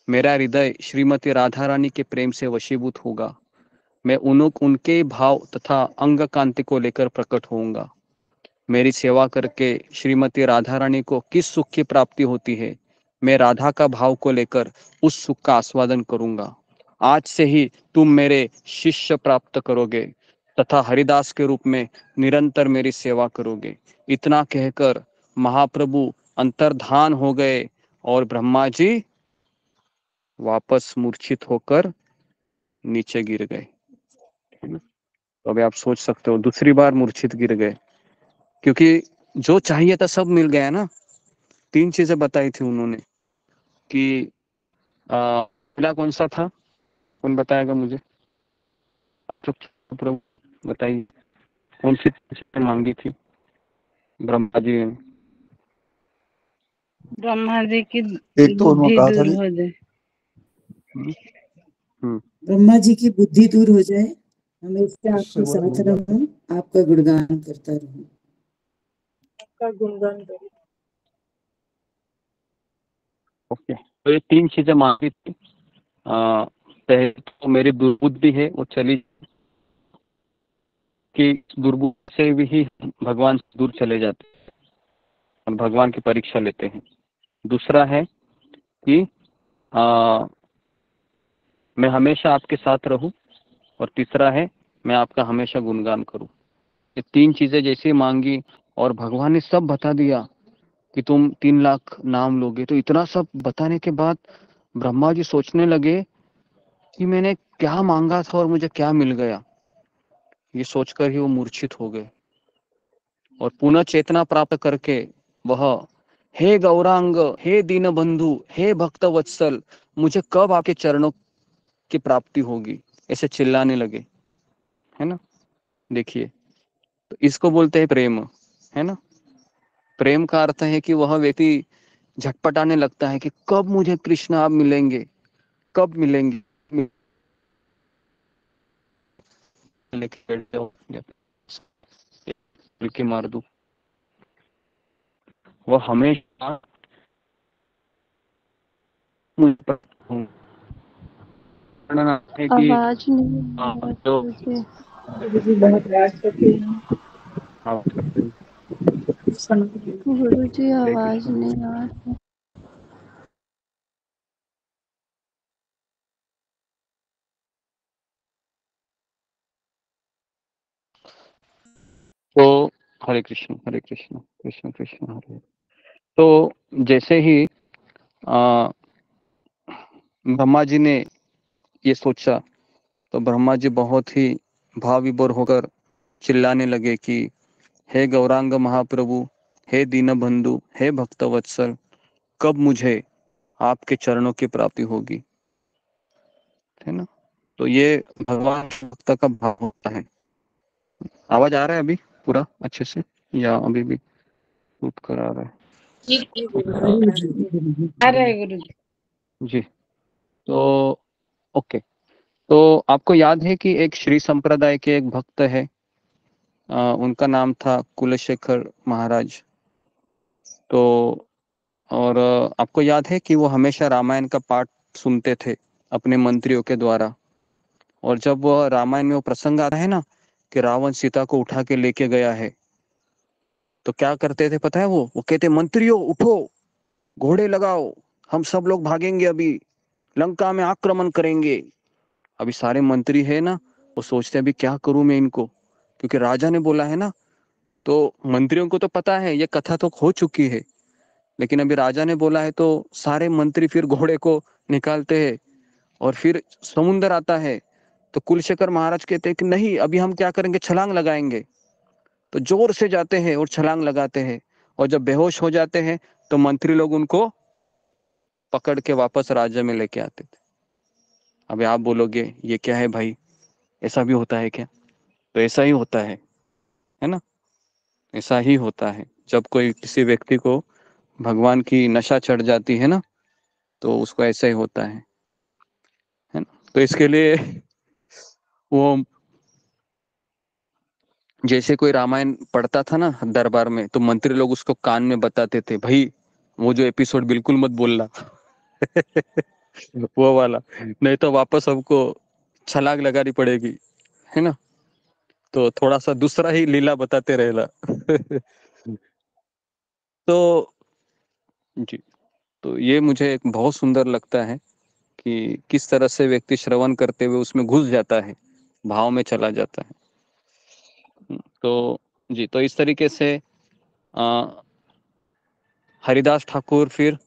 मेरा हृदय श्रीमती राधा रानी के प्रेम से वशीभूत होगा। मैं उनके भाव तथा अंग कांति को लेकर प्रकट होऊंगा। मेरी सेवा करके श्रीमती राधा रानी को किस सुख की प्राप्ति होती है, मैं राधा का भाव को लेकर उस सुख का आस्वादन करूंगा। आज से ही तुम मेरे शिष्य प्राप्त करोगे तथा हरिदास के रूप में निरंतर मेरी सेवा करोगे। इतना कहकर महाप्रभु अंतर्धान हो गए और ब्रह्मा जी वापस मूर्छित होकर नीचे गिर गए। तो अभी आप सोच सकते हो दूसरी बार मूर्छित गिर गए, क्योंकि जो चाहिए था सब मिल गया ना। 3 चीजें बताई थी उन्होंने कि पहला कौन सा था, कौन बताएगा मुझे? प्रभु बताइए, कौन सी चीजें मांगी थी ब्रह्मा जी ने? ब्रह्मा जी की एक तो उन्होंने बुद्धि कहा था दूर जी, हो जाए। ब्रह्मा जी की बुद्धि दूर हो जाए, हमेशा आपके उससे बड़ा साथ दूर रहूं, आपका गुणगान करता रहूं। आपका गुणगान करो। ओके, तो ये 3 चीजें मांगी थी। पहले तो मेरी दुर्बुद्धि है वो चली, कि दुर्बुद्धि से भी ही भगवान से दूर चले जाते हैं और भगवान की परीक्षा लेते हैं। दूसरा है कि मैं हमेशा आपके साथ रहूं, और तीसरा है मैं आपका हमेशा गुणगान करूं। ये 3 चीजें जैसे मांगी और भगवान ने सब बता दिया कि तुम 3 लाख नाम लोगे। तो इतना सब बताने के बाद ब्रह्मा जी सोचने लगे कि मैंने क्या मांगा था और मुझे क्या मिल गया। ये सोचकर ही वो मूर्छित हो गए और पुनः चेतना प्राप्त करके वह, हे गौरांग, हे दीन बंधु, हे भक्त वत्सल, मुझे कब आपके चरणों की प्राप्ति होगी, ऐसे चिल्लाने लगे, है ना। देखिए, तो इसको बोलते हैं प्रेम, है ना। प्रेम का अर्थ है कि वह व्यक्ति झटपटाने लगता है कि कब मुझे कृष्ण आप मिलेंगे, कब मिलेंगे, लेके मार दूं। वह हमेशा मुझ पर है कि आवाज नहीं आ रहा जो मुझे। गुरुजी बहुत प्रयास करते हैं। आप करते हैं। गुरुजी हरे आवाज कृष्ण। नहीं आ रही। तो हरे कृष्ण कृष्ण कृष्ण हरे। तो जैसे ही ब्रह्मा जी ने ये सोचा, तो ब्रह्मा जी बहुत ही भाव विभोर होकर चिल्लाने लगे कि हे गौरांग महाप्रभु, हे दीन बंधु, हे भक्त वत्सल, कब मुझे आपके चरणों की प्राप्ति होगी, है ना। तो ये भगवान भक्त का भाव होता है। आवाज आ रहा है अभी पूरा अच्छे से, या अभी भी टूट कर आ रहा है? अरे गुरु जी। जी, तो ओके। तो आपको याद है कि एक श्री संप्रदाय के एक भक्त है, उनका नाम था कुलशेखर महाराज। तो और आपको याद है कि वो हमेशा रामायण का पाठ सुनते थे अपने मंत्रियों के द्वारा। और जब वह रामायण में वो प्रसंग आता है ना कि रावण सीता को उठा के लेके गया है, तो क्या करते थे पता है? वो कहते, मंत्रियों उठो, घोड़े लगाओ, हम सब लोग भागेंगे, अभी लंका में आक्रमण करेंगे। अभी सारे मंत्री है ना, वो सोचते हैं अभी क्या करूं मैं इनको, क्योंकि राजा ने बोला है ना। तो मंत्रियों को तो पता है ये कथा तो हो चुकी है, लेकिन अभी राजा ने बोला है, तो सारे मंत्री फिर घोड़े को निकालते हैं और फिर समुद्र आता है तो कुलशेखर महाराज कहते हैं कि नहीं, अभी हम क्या करेंगे, छलांग लगाएंगे। तो जोर से जाते हैं और छलांग लगाते हैं, और जब बेहोश हो जाते हैं तो मंत्री लोग उनको पकड़ के वापस राज्य में लेके आते थे। अभी आप बोलोगे ये क्या है भाई, ऐसा भी होता है क्या? तो ऐसा ही होता है ना, ऐसा ही होता है। जब कोई किसी व्यक्ति को भगवान की नशा चढ़ जाती है ना, तो उसको ऐसा ही होता है ना। तो इसके लिए वो जैसे कोई रामायण पढ़ता था ना दरबार में, तो मंत्री लोग उसको कान में बताते थे, भाई वो जो एपिसोड बिल्कुल मत बोलना वो वाला, नहीं तो वापस हमको छलांग लगानी पड़ेगी, है ना। तो थोड़ा सा दूसरा ही लीला बताते रहेला तो जी, तो ये मुझे एक बहुत सुंदर लगता है कि किस तरह से व्यक्ति श्रवण करते हुए उसमें घुस जाता है, भाव में चला जाता है। तो जी, तो इस तरीके से हरिदास ठाकुर फिर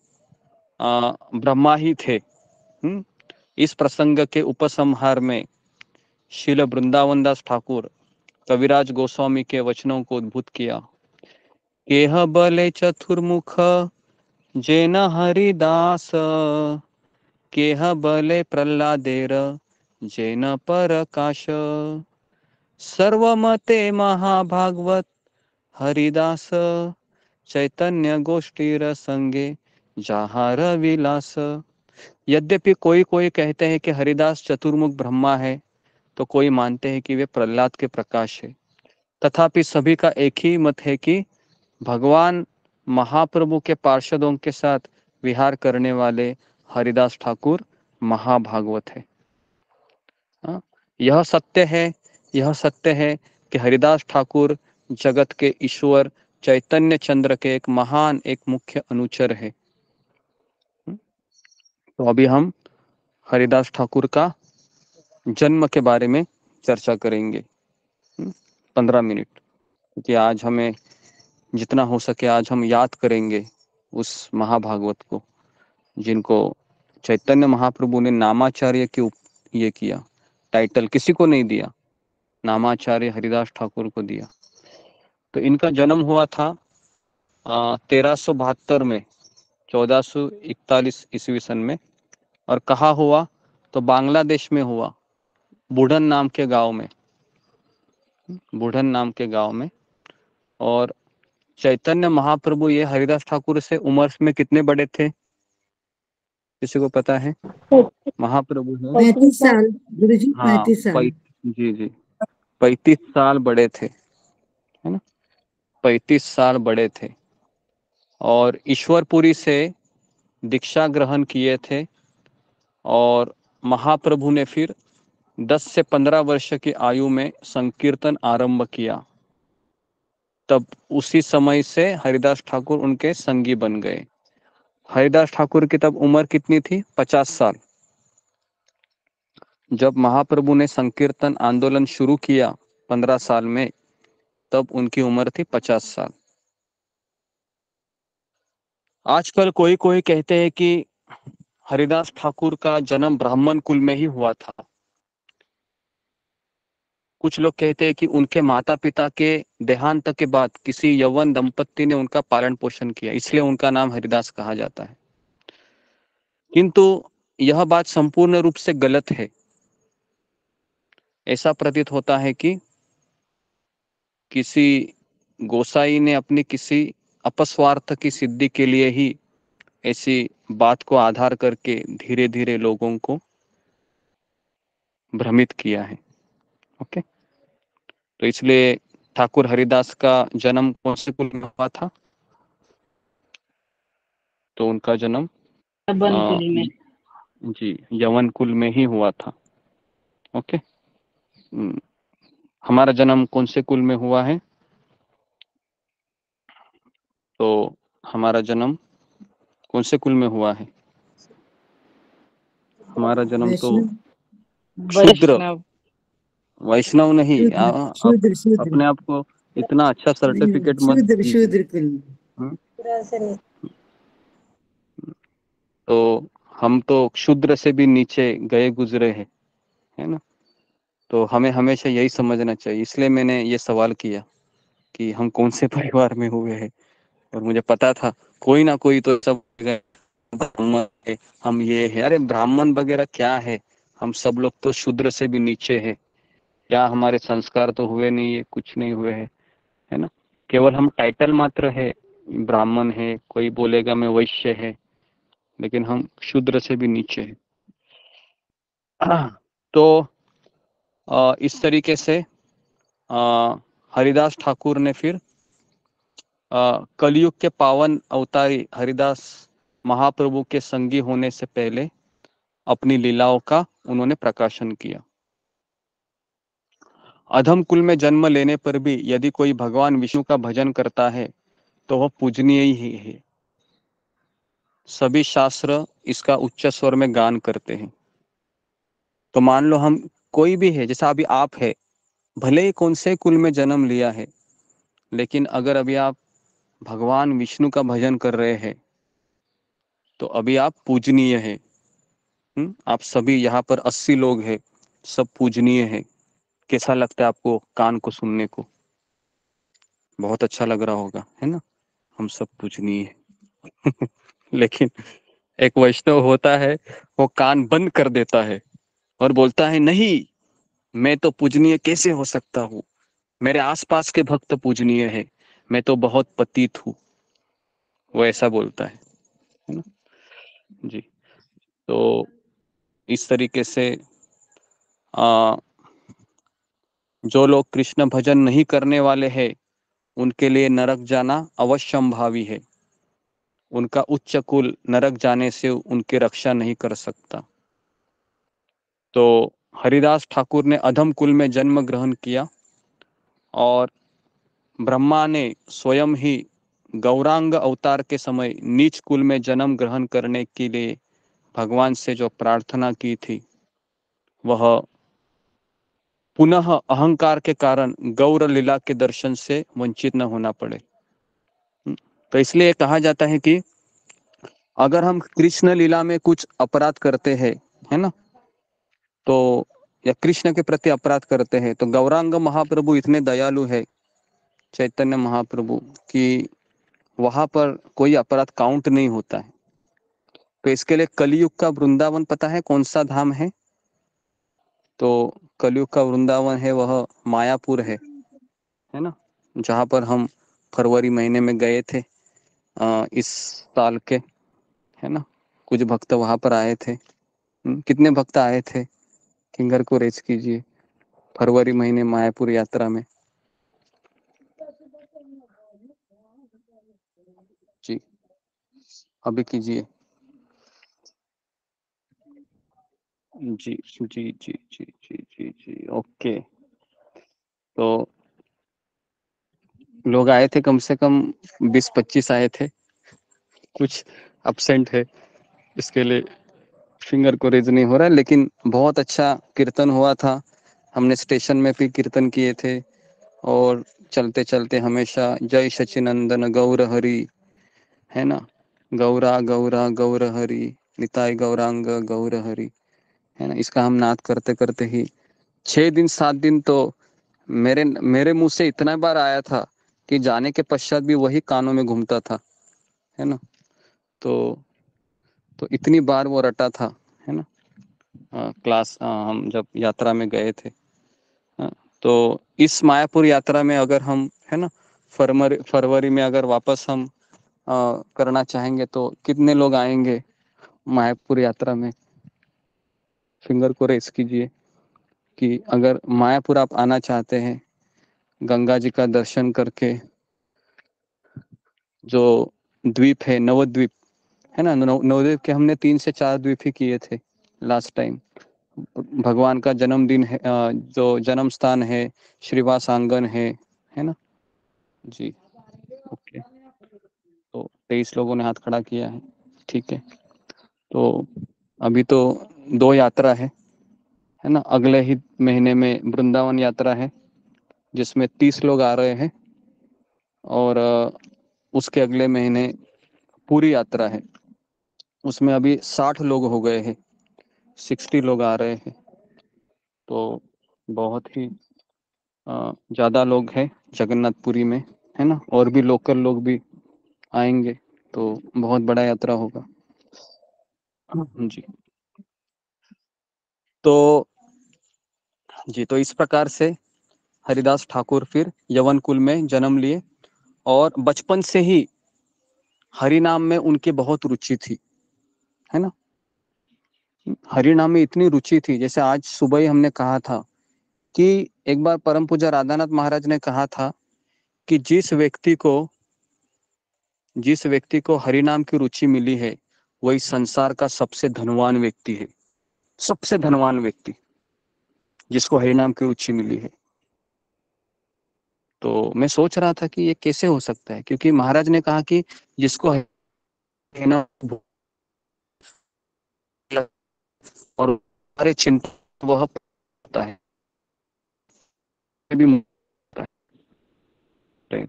ब्रह्मा ही थे। इस प्रसंग के उपसंहार में श्रील वृंदावन दास ठाकुर कविराज गोस्वामी के वचनों को उद्भुत किया। केह बले चतुर्मुख जैन हरिदास, केह बले प्रहलादेर जैन परकाश, सर्वमते महाभागवत हरिदास, चैतन्य गोष्ठीर संगे जहार विलास। यद्यपि कोई कोई कहते हैं कि हरिदास चतुर्मुख ब्रह्मा है, तो कोई मानते हैं कि वे प्रहलाद के प्रकाश है। तथापि सभी का एक ही मत है कि भगवान महाप्रभु के पार्षदों के साथ विहार करने वाले हरिदास ठाकुर महाभागवत है। यह सत्य है, यह सत्य है कि हरिदास ठाकुर जगत के ईश्वर चैतन्य चंद्र के एक महान, एक मुख्य अनुचर है। तो अभी हम हरिदास ठाकुर का जन्म के बारे में चर्चा करेंगे 15 मिनट, क्योंकि आज हमें जितना हो सके आज हम याद करेंगे उस महाभागवत को, जिनको चैतन्य महाप्रभु ने नामाचार्य के ये किया, टाइटल किसी को नहीं दिया, नामाचार्य हरिदास ठाकुर को दिया। तो इनका जन्म हुआ था 1372 में, 1441 ईस्वी सन में। और कहाँ हुआ? तो बांग्लादेश में हुआ, बुढ़न नाम के गांव में, बुढ़न नाम के गांव में। और चैतन्य महाप्रभु ये हरिदास ठाकुर से उम्र में कितने बड़े थे, किसी को पता है? महाप्रभु है 35 साल गुरुजी, हाँ 35 साल। जी 35 साल बड़े थे, है ना, 35 साल बड़े थे। और ईश्वरपुरी से दीक्षा ग्रहण किए थे। और महाप्रभु ने फिर 10 से 15 वर्ष की आयु में संकीर्तन आरंभ किया। तब उसी समय से हरिदास ठाकुर उनके संगी बन गए। हरिदास ठाकुर की तब उम्र कितनी थी? 50 साल। जब महाप्रभु ने संकीर्तन आंदोलन शुरू किया 15 साल में, तब उनकी उम्र थी 50 साल। आजकल कोई कोई कहते हैं कि हरिदास ठाकुर का जन्म ब्राह्मण कुल में ही हुआ था। कुछ लोग कहते हैं कि उनके माता पिता के देहांत के बाद किसी यवन दंपत्ति ने उनका पालन पोषण किया, इसलिए उनका नाम हरिदास कहा जाता है। किंतु यह बात संपूर्ण रूप से गलत है। ऐसा प्रतीत होता है कि किसी गोसाई ने अपनी किसी अपस्वार्थ की सिद्धि के लिए ही ऐसी बात को आधार करके धीरे धीरे लोगों को भ्रमित किया है। ओके, तो इसलिए ठाकुर हरिदास का जन्म कौन से कुल में हुआ था? तो उनका जन्म जी यवन कुल में ही हुआ था। ओके, हमारा जन्म कौन से कुल में हुआ है? तो हमारा जन्म कौन से कुल में हुआ है? हमारा जन्म तो शूद्र, वैष्णव नहीं। अपने आप को इतना अच्छा सर्टिफिकेट मत शूद्र कुल। तो हम तो क्षुद्र से भी नीचे गए गुजरे हैं, है ना। तो हमें हमेशा यही समझना चाहिए। इसलिए मैंने ये सवाल किया कि हम कौन से परिवार में हुए हैं, और मुझे पता था कोई ना कोई तो सब ब्राह्मण है, हम ये है। अरे ब्राह्मण वगैरह क्या है, हम सब लोग तो शूद्र से भी नीचे है। क्या हमारे संस्कार तो हुए नहीं है, कुछ नहीं हुए है ना। केवल हम टाइटल मात्र है, ब्राह्मण है, कोई बोलेगा मैं वैश्य है, लेकिन हम शूद्र से भी नीचे है। तो इस तरीके से हरिदास ठाकुर ने फिर कलयुग के पावन अवतारी हरिदास महाप्रभु के संगी होने से पहले अपनी लीलाओं का उन्होंने प्रकाशन किया। अधम कुल में जन्म लेने पर भी यदि कोई भगवान विष्णु का भजन करता है तो वह पूजनीय ही है। सभी शास्त्र इसका उच्च स्वर में गान करते हैं। तो मान लो हम कोई भी है, जैसा अभी आप है, भले ही कौन से कुल में जन्म लिया है, लेकिन अगर अभी आप भगवान विष्णु का भजन कर रहे हैं तो अभी आप पूजनीय है। आप सभी यहाँ पर 80 लोग हैं, सब पूजनीय है। कैसा लगता है आपको कान को सुनने को? बहुत अच्छा लग रहा होगा, है ना। हम सब पूजनीय है। लेकिन एक वैष्णव होता है, वो कान बंद कर देता है और बोलता है नहीं, मैं तो पूजनीय कैसे हो सकता हूँ, मेरे आसपास के भक्त पूजनीय है, मैं तो बहुत पतित हूँ। वो ऐसा बोलता है ना जी। तो इस तरीके से जो लोग कृष्ण भजन नहीं करने वाले हैं उनके लिए नरक जाना अवश्यंभावी है। उनका उच्च कुल नरक जाने से उनकी रक्षा नहीं कर सकता। तो हरिदास ठाकुर ने अधम कुल में जन्म ग्रहण किया और ब्रह्मा ने स्वयं ही गौरांग अवतार के समय नीच कुल में जन्म ग्रहण करने के लिए भगवान से जो प्रार्थना की थी, वह पुनः अहंकार के कारण गौर लीला के दर्शन से वंचित न होना पड़े। तो इसलिए कहा जाता है कि अगर हम कृष्ण लीला में कुछ अपराध करते हैं, है ना, तो या कृष्ण के प्रति अपराध करते हैं, तो गौरांग महाप्रभु इतने दयालु है, चैतन्य महाप्रभु, कि वहां पर कोई अपराध काउंट नहीं होता है। तो इसके लिए कलयुग का वृंदावन पता है कौन सा धाम है? तो कलयुग का वृंदावन है वह मायापुर है ना, जहाँ पर हम फरवरी महीने में गए थे इस साल के, है ना। कुछ भक्त वहां पर आए थे। कितने भक्त आए थे? फिंगर को रेज कीजिए। फरवरी महीने मायापुर यात्रा में जी, अभी कीजिए। जी जी जी जी जी जी जी ओके। तो लोग आए थे, कम से कम 20-25 आए थे। कुछ एब्सेंट है, इसके लिए फिंगर को रेज नहीं हो रहा है, लेकिन बहुत अच्छा कीर्तन हुआ था। हमने स्टेशन में भी कीर्तन किए थे और चलते चलते हमेशा जय सचिनंदन गौर हरि, है ना, गौरा गौरा गौर हरि, निताय गौरांग गौर हरि, है ना। इसका हम नाद करते करते ही 6 दिन 7 दिन तो मेरे मेरे मुंह से इतना बार आया था कि जाने के पश्चात भी वही कानों में घूमता था, है ना। तो इतनी बार वो रटा था, है ना। क्लास हम जब यात्रा में गए थे। तो इस मायापुर यात्रा में अगर हम, है ना, फरवरी में अगर वापस हम करना चाहेंगे तो कितने लोग आएंगे मायापुर यात्रा में? फिंगर को रेस कीजिए कि अगर मायापुर आप आना चाहते हैं, गंगा जी का दर्शन करके, जो द्वीप है नवद्वीप, है ना, नवद्वीप के हमने 3 से 4 द्वीप ही किए थे लास्ट टाइम। भगवान का जन्मदिन है, जो जन्म स्थान है श्रीवास आंगन है ना जी। ओके, तो 23 लोगों ने हाथ खड़ा किया है, ठीक है। तो अभी तो 2 यात्रा है ना। अगले ही महीने में वृंदावन यात्रा है जिसमें 30 लोग आ रहे हैं, और उसके अगले महीने पूरी यात्रा है। उसमें अभी 60 लोग हो गए हैं, 60 लोग आ रहे हैं, तो बहुत ही ज़्यादा लोग हैं जगन्नाथपुरी में, है ना। और भी लोकल लोग भी आएंगे, तो बहुत बड़ा यात्रा होगा जी। तो इस प्रकार से हरिदास ठाकुर फिर यवन कुल में जन्म लिए, और बचपन से ही हरि नाम में उनकी बहुत रुचि थी, है ना। हरि नाम में इतनी रुचि थी, जैसे आज सुबह ही हमने कहा था कि एक बार परम पूज्य राधानाथ महाराज ने कहा था कि जिस व्यक्ति को हरि नाम की रुचि मिली है, वही संसार का सबसे धनवान व्यक्ति है, सबसे धनवान व्यक्ति जिसको हरि नाम की रुचि मिली है। तो मैं सोच रहा था कि ये कैसे हो सकता है, क्योंकि महाराज ने कहा कि जिसको हरि नाम और हमारे चिंतन वह होता है भी होता है।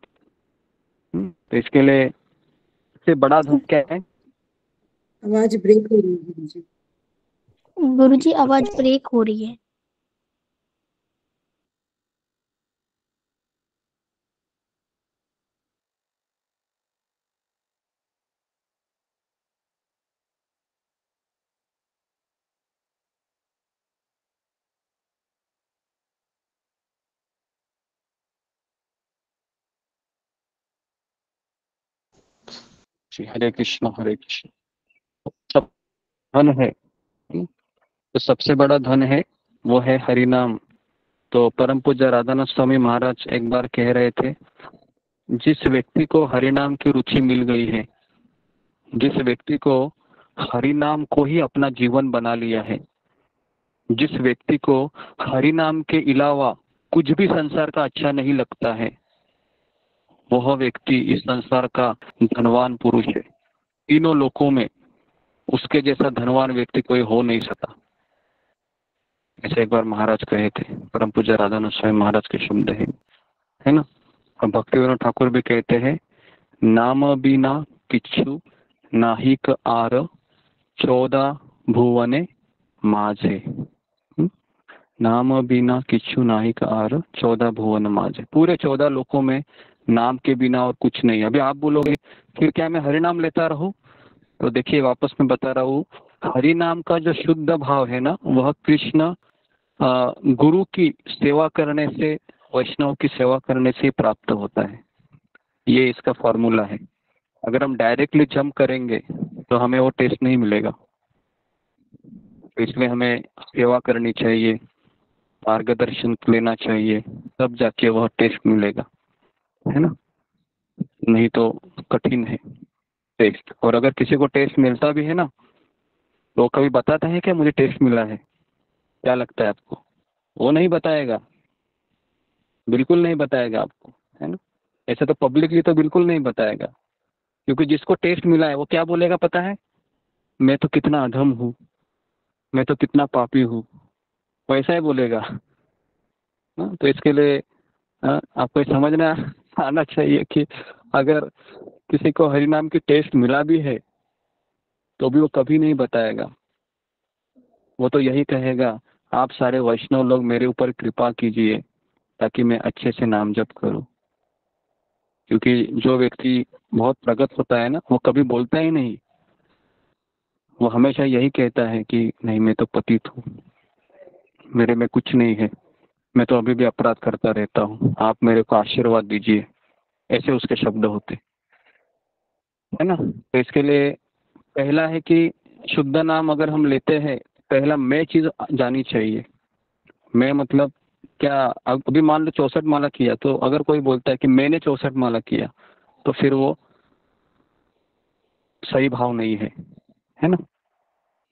तो इसके लिए सबसे बड़ा धन क्या है? आवाज ब्रेक हो रही है गुरुजी। गुरुजी आवाज ब्रेक हो रही है। हरे कृष्ण हरे कृष्ण। सब धन है, तो सबसे बड़ा धन है वो है हरि नाम। तो परम पूज्य राधानाथ स्वामी महाराज एक बार कह रहे थे, जिस व्यक्ति को हरि नाम की रुचि मिल गई है, जिस व्यक्ति को हरि नाम को ही अपना जीवन बना लिया है, जिस व्यक्ति को हरि नाम के अलावा कुछ भी संसार का अच्छा नहीं लगता है, वह व्यक्ति इस संसार का धनवान पुरुष है। तीनों लोकों में उसके जैसा धनवान व्यक्ति कोई हो नहीं सकता, ऐसे एक बार महाराज कहे थे। परम पूज्य राधानाथ स्वामी महाराज के शब्द है ना। और भक्ति विनोद ठाकुर भी कहते हैं, नाम बिना किच्छु नाहिक आर 14 भुवने माझे। नाम बिना किच्छु नाहिक आर 14 भुवन माझे। पूरे 14 लोकों में नाम के बिना और कुछ नहीं। अभी आप बोलोगे फिर क्या मैं हरि नाम लेता रहूं? तो देखिए वापस मैं बता रहा हूँ, हरि नाम का जो शुद्ध भाव है ना, वह कृष्ण गुरु की सेवा करने से, वैष्णव की सेवा करने से प्राप्त होता है। ये इसका फॉर्मूला है। अगर हम डायरेक्टली जंप करेंगे तो हमें वो टेस्ट नहीं मिलेगा। तो इसलिए हमें सेवा करनी चाहिए, मार्गदर्शन लेना चाहिए, तब जाके वह टेस्ट मिलेगा, है ना। नहीं तो कठिन है टेस्ट। और अगर किसी को टेस्ट मिलता भी है ना, तो कभी बताता है क्या मुझे टेस्ट मिला है? क्या लगता है आपको? वो नहीं बताएगा, बिल्कुल नहीं बताएगा आपको, है ना। ऐसे तो पब्लिकली तो बिल्कुल नहीं बताएगा, क्योंकि जिसको टेस्ट मिला है वो क्या बोलेगा पता है? मैं तो कितना अधम हूँ, मैं तो कितना पापी हूँ, वैसा ही बोलेगा। तो इसके लिए आपको समझना आना चाहिए कि अगर किसी को हरि नाम की टेस्ट मिला भी है तो भी वो कभी नहीं बताएगा। वो तो यही कहेगा, आप सारे वैष्णव लोग मेरे ऊपर कृपा कीजिए ताकि मैं अच्छे से नाम जप करूं। क्योंकि जो व्यक्ति बहुत प्रगत होता है ना, वो कभी बोलता ही नहीं, वो हमेशा यही कहता है कि नहीं मैं तो पतित हूँ, मेरे में कुछ नहीं है, मैं तो अभी भी अपराध करता रहता हूँ, आप मेरे को आशीर्वाद दीजिए। ऐसे उसके शब्द होते, है ना। तो इसके लिए पहला है कि शुद्ध नाम अगर हम लेते हैं, पहला मैं चीज जानी चाहिए। मैं मतलब क्या? अभी मान लो 64 माला किया, तो अगर कोई बोलता है कि मैंने 64 माला किया, तो फिर वो सही भाव नहीं है ना।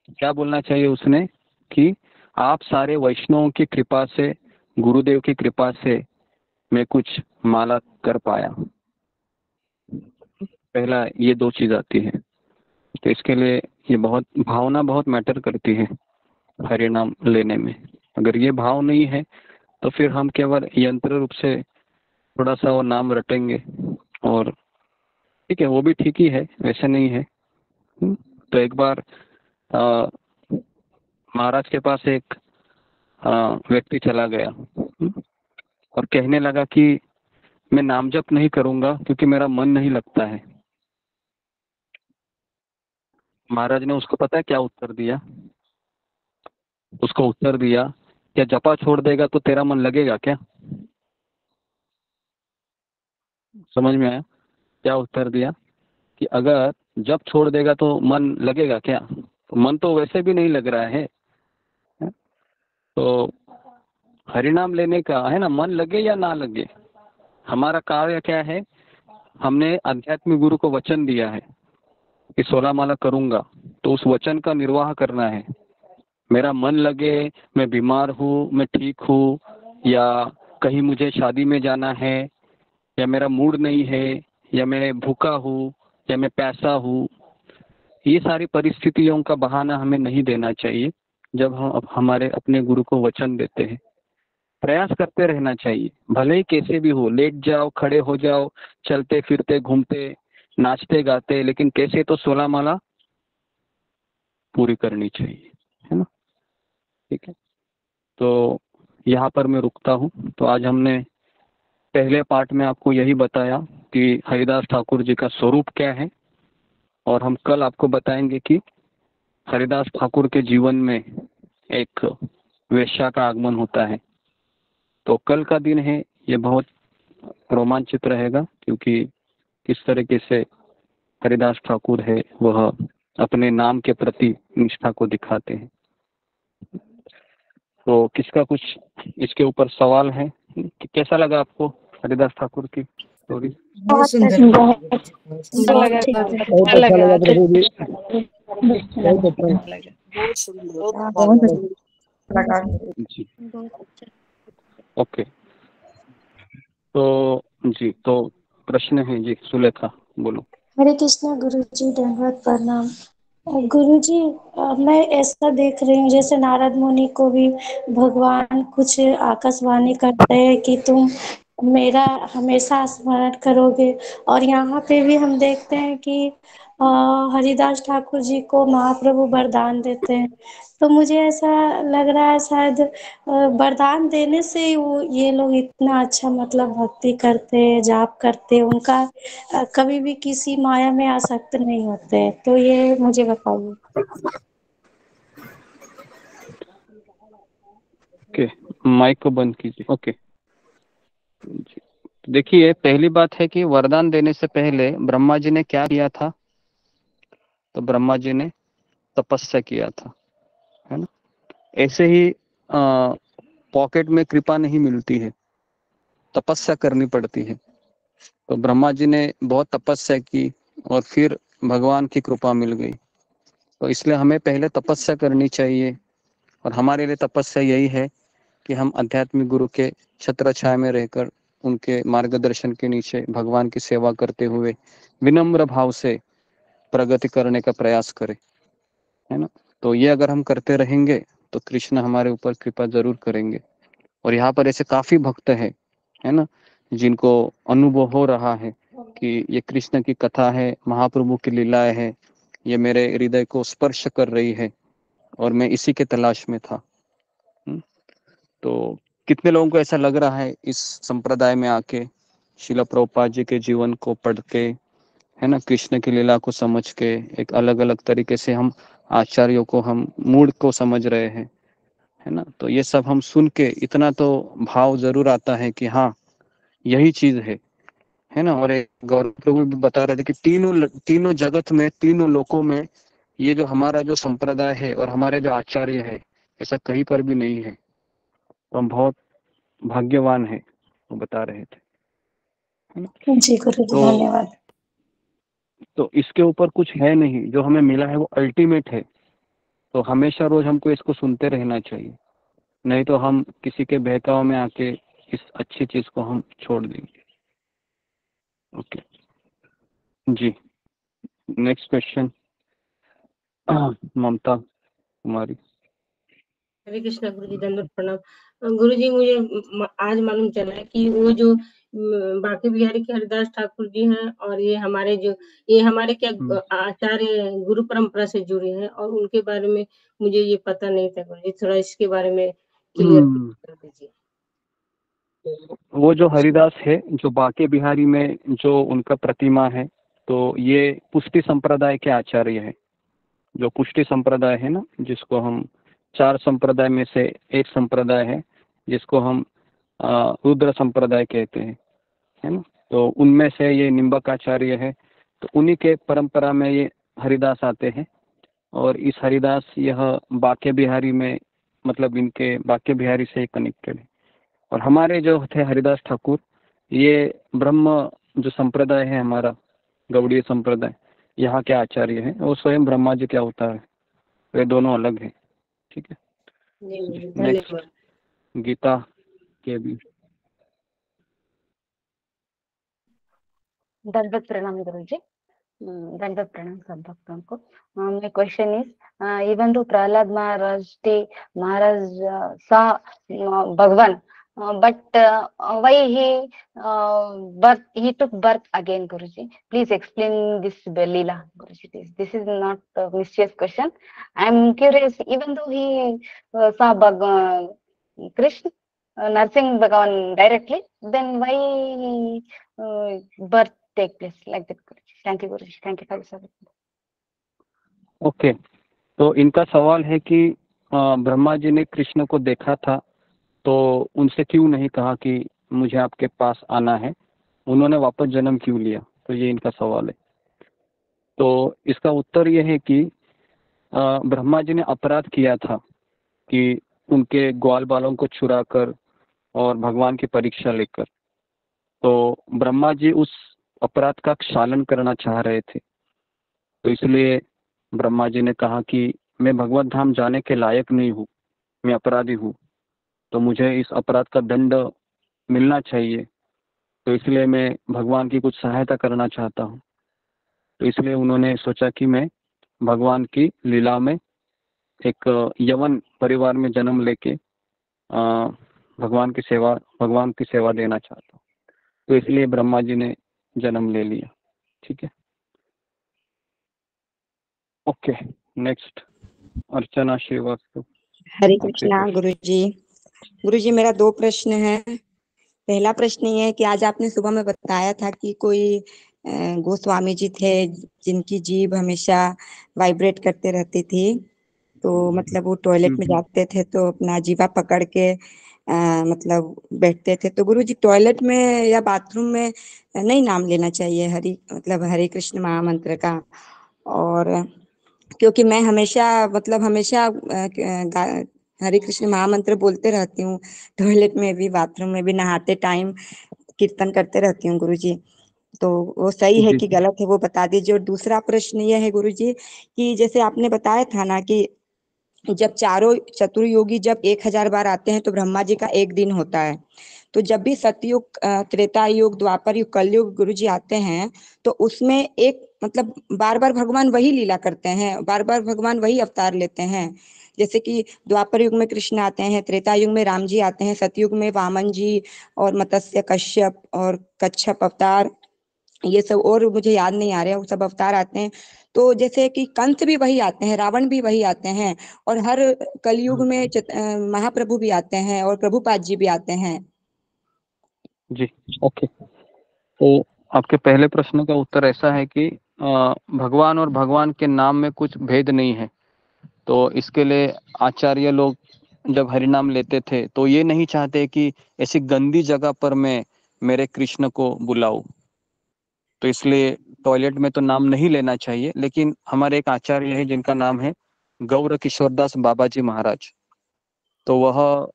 क्या बोलना चाहिए उसने कि आप सारे वैष्णवों की कृपा से, गुरुदेव की कृपा से मैं कुछ माला कर पाया। पहला ये 2 चीज आती है। तो इसके लिए ये बहुत भावना बहुत मैटर करती है हरि नाम लेने में। अगर ये भाव नहीं है तो फिर हम केवल यंत्र रूप से थोड़ा सा वो नाम रटेंगे, और ठीक है वो भी ठीक ही है, वैसे नहीं है, तो एक बार महाराज के पास एक व्यक्ति चला गया और कहने लगा कि मैं नाम जप नहीं करूंगा क्योंकि मेरा मन नहीं लगता है। महाराज ने उसको पता है क्या उत्तर दिया? उसको उत्तर दिया, क्या जपा छोड़ देगा तो तेरा मन लगेगा क्या? समझ में आया क्या उत्तर दिया? कि अगर जप छोड़ देगा तो मन लगेगा क्या? तो मन तो वैसे भी नहीं लग रहा है। तो हरिनाम लेने का है ना, मन लगे या ना लगे, हमारा कार्य क्या है? हमने आध्यात्मिक गुरु को वचन दिया है कि 16 माला करूंगा, तो उस वचन का निर्वाह करना है। मेरा मन लगे, मैं बीमार हूँ, मैं ठीक हूँ, या कहीं मुझे शादी में जाना है, या मेरा मूड नहीं है, या मैं भूखा हूँ, या मैं प्यासा हूँ, ये सारी परिस्थितियों का बहाना हमें नहीं देना चाहिए। जब हम हमारे अपने गुरु को वचन देते हैं, प्रयास करते रहना चाहिए, भले ही कैसे भी हो, लेट जाओ, खड़े हो जाओ, चलते फिरते घूमते नाचते गाते, लेकिन कैसे तो 16 माला पूरी करनी चाहिए, है ना। ठीक है, तो यहाँ पर मैं रुकता हूँ। तो आज हमने पहले पार्ट में आपको यही बताया कि हरिदास ठाकुर जी का स्वरूप क्या है, और हम कल आपको बताएंगे कि हरिदास ठाकुर के जीवन में एक वेश्या का आगमन होता है। तो कल का दिन है, ये बहुत रोमांचित रहेगा, क्योंकि किस तरीके से हरिदास ठाकुर है वह अपने नाम के प्रति निष्ठा को दिखाते हैं। तो किसका कुछ इसके ऊपर सवाल है कि कैसा लगा आपको हरिदास ठाकुर की स्टोरी? बहुत सुंदर, बहुत अच्छा लगा प्रभु जी, बहुत अच्छा लगा। जी, ओके। तो जी, तो प्रश्न है जी, सुलेखा बोलो। हरे कृष्णा गुरु जी, दंडवत प्रणाम। गुरु जी, मैं ऐसा देख रही हूँ जैसे नारद मुनि को भी भगवान कुछ आकाशवाणी करते हैं कि तुम मेरा हमेशा स्मरण करोगे, और यहाँ पे भी हम देखते हैं कि हरिदास ठाकुर जी को महाप्रभु वरदान देते हैं। तो मुझे ऐसा लग रहा है शायद वरदान देने से ही वो ये लोग इतना अच्छा मतलब भक्ति करते, जाप करते, उनका कभी भी किसी माया में आसक्त नहीं होते। तो ये मुझे बताइए। ओके, माइक को बंद कीजिए। ओके जी, देखिए पहली बात है कि वरदान देने से पहले ब्रह्मा जी ने क्या किया था? तो ब्रह्मा जी ने तपस्या किया था, है ना। ऐसे ही पॉकेट में कृपा नहीं मिलती है, तपस्या करनी पड़ती है। तो ब्रह्मा जी ने बहुत तपस्या की और फिर भगवान की कृपा मिल गई। तो इसलिए हमें पहले तपस्या करनी चाहिए, और हमारे लिए तपस्या यही है कि हम आध्यात्मिक गुरु के छत्र छाया में रहकर उनके मार्गदर्शन के नीचे भगवान की सेवा करते हुए विनम्र भाव से प्रगति करने का प्रयास करें, है ना। तो ये अगर हम करते रहेंगे तो कृष्ण हमारे ऊपर कृपा जरूर करेंगे। और यहाँ पर ऐसे काफी भक्त है ना, जिनको अनुभव हो रहा है कि ये कृष्ण की कथा है, महाप्रभु की लीलाएं है, ये मेरे हृदय को स्पर्श कर रही है, और मैं इसी के तलाश में था। तो कितने लोगों को ऐसा लग रहा है इस संप्रदाय में आके, शिला प्रभुपाद जी के जीवन को पढ़ के, है ना, कृष्ण की लीला को समझ के, एक अलग अलग तरीके से हम आचार्यों को, हम मूड को समझ रहे हैं, है ना। तो ये सब हम सुन के इतना तो भाव जरूर आता है कि हाँ यही चीज है ना। और एक गौरव प्रभु भी बता रहे थे कि तीनों जगत में, तीनों लोकों में ये जो हमारा जो संप्रदाय है और हमारे जो आचार्य है, ऐसा कहीं पर भी नहीं है। तो हम बहुत भाग्यवान है, वो बता रहे थे, है ना। जी गुरु जी, धन्यवाद। तो इसके ऊपर कुछ है नहीं, जो हमें मिला है वो अल्टीमेट है। तो हमेशा रोज हमको इसको सुनते रहना चाहिए, नहीं तो हम किसी के बहकाव में आके इस अच्छी चीज को हम छोड़ देंगे। ओके जी, नेक्स्ट क्वेश्चन ममता कुमारी। हरे कृष्णा गुरु जी, दंडवत प्रणाम। गुरु जी, मुझे आज मालूम चला है कि वो जो बाकी बिहारी के हरिदास ठाकुर जी हैं, और ये हमारे क्या आचार्य गुरु परंपरा से जुड़े हैं, और उनके बारे में मुझे ये पता नहीं था गुरुजी, थोड़ा इसके बारे में क्लियर कर दीजिए। वो जो हरिदास है, जो बाके बिहारी में जो उनका प्रतिमा है, तो ये पुष्टि संप्रदाय के आचार्य है। जो पुष्टि संप्रदाय है ना, जिसको हम 4 संप्रदाय में से एक संप्रदाय है, जिसको हम रुद्र संप्रदाय कहते हैं, है ना। तो उनमें से ये निम्बक आचार्य है, तो उन्हीं के परंपरा में ये हरिदास आते हैं। और इस हरिदास यह बाके बिहारी में, मतलब इनके बाके बिहारी से कनेक्टेड है। और हमारे जो थे हरिदास ठाकुर, ये ब्रह्म जो संप्रदाय है हमारा, गौड़ीय संप्रदाय, यहाँ के आचार्य हैं, और स्वयं ब्रह्मा जी क्या होता है, वे दोनों अलग हैं। ठीक है, नेक्स्ट गीता के भी। दंडवत प्रणाम गुरुजी। दंडवत प्रणाम सब भक्तों को। My question is, even though Prahlad Maharaj saw Bhagwan, but why he took birth again, Guruji? Please explain this Leela, Guruji. This is not a mischievous question. I am curious, even though he saw Krishna, Narsingh Bhagavan directly, then why birth take place like that? Thank you, Guruji. Thank you for your service. Okay, तो इनका सवाल है कि ब्रह्मा जी ने कृष्ण को देखा था, तो उनसे क्यों नहीं कहा कि मुझे आपके पास आना है, उन्होंने वापस जन्म क्यों लिया? तो ये इनका सवाल है। तो इसका उत्तर यह है कि ब्रह्मा जी ने अपराध किया था कि उनके ग्वाल बालों को चुरा कर और भगवान की परीक्षा लेकर। तो ब्रह्मा जी उस अपराध का क्षालन करना चाह रहे थे, तो इसलिए ब्रह्मा जी ने कहा कि मैं भगवत धाम जाने के लायक नहीं हूँ, मैं अपराधी हूँ, तो मुझे इस अपराध का दंड मिलना चाहिए, तो इसलिए मैं भगवान की कुछ सहायता करना चाहता हूँ। तो इसलिए उन्होंने सोचा कि मैं भगवान की लीला में एक यवन परिवार में जन्म लेके भगवान की सेवा देना चाहता हूँ, तो इसलिए ब्रह्मा जी ने जन्म ले लिया। ठीक है, ओके, नेक्स्ट अर्चना श्रीवास्तव। हरे कृष्णा गुरुजी। गुरुजी, मेरा 2 प्रश्न है। पहला प्रश्न ये है कि आज आपने सुबह में बताया था कि कोई गोस्वामी जी थे जिनकी जीभ हमेशा वाइब्रेट करते रहती थी, तो मतलब वो टॉयलेट में जाते थे तो अपना जीवा पकड़ के मतलब बैठते थे। तो गुरुजी, टॉयलेट में या बाथरूम में नहीं नाम लेना चाहिए हरे कृष्ण महामंत्र का? और क्योंकि मैं हमेशा हरे कृष्ण महामंत्र बोलते रहती हूँ, टॉयलेट में भी, बाथरूम में भी, नहाते टाइम कीर्तन करते रहती हूँ गुरुजी। तो वो सही है कि गलत है, वो बता दीजिए। और दूसरा प्रश्न ये है गुरुजी कि जैसे आपने बताया था ना कि जब चारों चतुर्योगी जब 1000 बार आते हैं तो ब्रह्मा जी का 1 दिन होता है। तो जब भी सतयुग, त्रेता युग, द्वापर युग, कलयुग गुरुजी आते हैं, तो उसमें एक मतलब बार बार भगवान वही लीला करते हैं, बार बार भगवान वही अवतार लेते हैं। जैसे कि द्वापर युग में कृष्ण आते हैं, त्रेता युग में राम जी आते हैं, सतयुग में वामन जी और मत्स्य कश्यप और कच्छप अवतार, ये सब और मुझे याद नहीं आ रहे हैं, वो सब अवतार आते हैं। तो जैसे कि कंस भी वही आते हैं, रावण भी वही आते हैं, और हर कलयुग में महाप्रभु भी आते हैं और प्रभुपाद जी भी आते हैं। जी, ओके। तो आपके पहले प्रश्न का उत्तर ऐसा है कि भगवान और भगवान के नाम में कुछ भेद नहीं है। तो इसके लिए आचार्य लोग जब हरिनाम लेते थे तो ये नहीं चाहते कि ऐसी गंदी जगह पर मैं मेरे कृष्ण को बुलाऊं, तो इसलिए टॉयलेट में तो नाम नहीं लेना चाहिए। लेकिन हमारे एक आचार्य है जिनका नाम है गौर किशोरदास बाबा जी महाराज, तो वह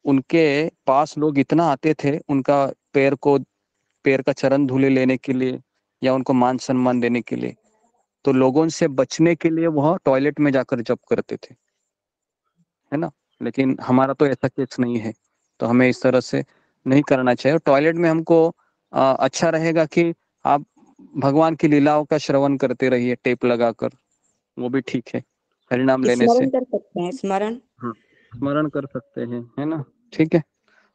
उनके पास लोग इतना आते थे, उनका पैर का चरण धूले लेने के लिए या उनको मान सम्मान देने के लिए, तो लोगों से बचने के लिए वह टॉयलेट में जाकर जप करते थे, है ना। लेकिन हमारा तो ऐसा केस नहीं है, तो हमें इस तरह से नहीं करना चाहिए। टॉयलेट में हमको अच्छा रहेगा कि आप भगवान की लीलाओं का श्रवण करते रहिए टेप लगाकर, वो भी ठीक है। हरिनाम लेने से स्मरण कर सकते हैं, स्मरण कर सकते हैं, है ना। ठीक है।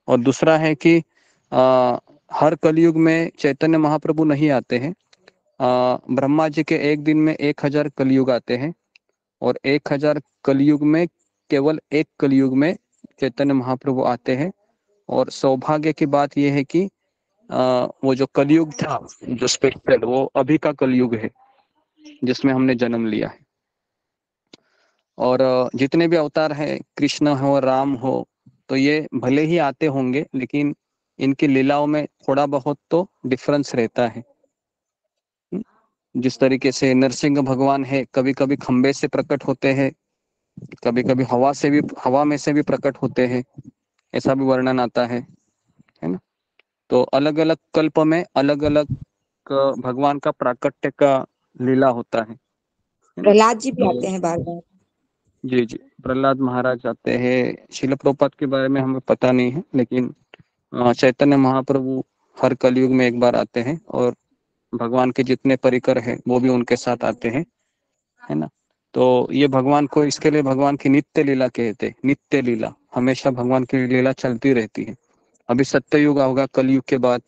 और दूसरा है कि हर कलयुग में चैतन्य महाप्रभु नहीं आते हैं। ब्रह्मा जी के एक दिन में 1000 कलयुग आते हैं और 1000 कलयुग में केवल एक कलयुग में चैतन्य महाप्रभु आते हैं। और सौभाग्य की बात यह है कि वो जो कलयुग था जो स्पेशल, वो अभी का कलयुग है जिसमें हमने जन्म लिया है। और जितने भी अवतार हैं, कृष्ण हो, राम हो, तो ये भले ही आते होंगे लेकिन इनकी लीलाओं में थोड़ा बहुत तो डिफरेंस रहता है। जिस तरीके से नरसिंह भगवान है, कभी कभी खंबे से प्रकट होते हैं, कभी कभी हवा में से भी प्रकट होते हैं, ऐसा भी वर्णन आता है ना। तो अलग अलग कल्प में अलग अलग भगवान का प्राकट्य का लीला होता है। प्रहलाद जी भी आते हैं बार बार। जी जी, प्रहलाद महाराज आते हैं। शिल प्रभुपाद के बारे में हमें पता नहीं है, लेकिन चैतन्य महाप्रभु हर कलयुग में एक बार आते हैं और भगवान के जितने परिकर हैं वो भी उनके साथ आते हैं, है ना। तो ये भगवान को, इसके लिए भगवान की नित्य लीला कहते हैं। नित्य लीला, हमेशा भगवान की लीला चलती रहती है। अभी सत्ययुग होगा, कलयुग के बाद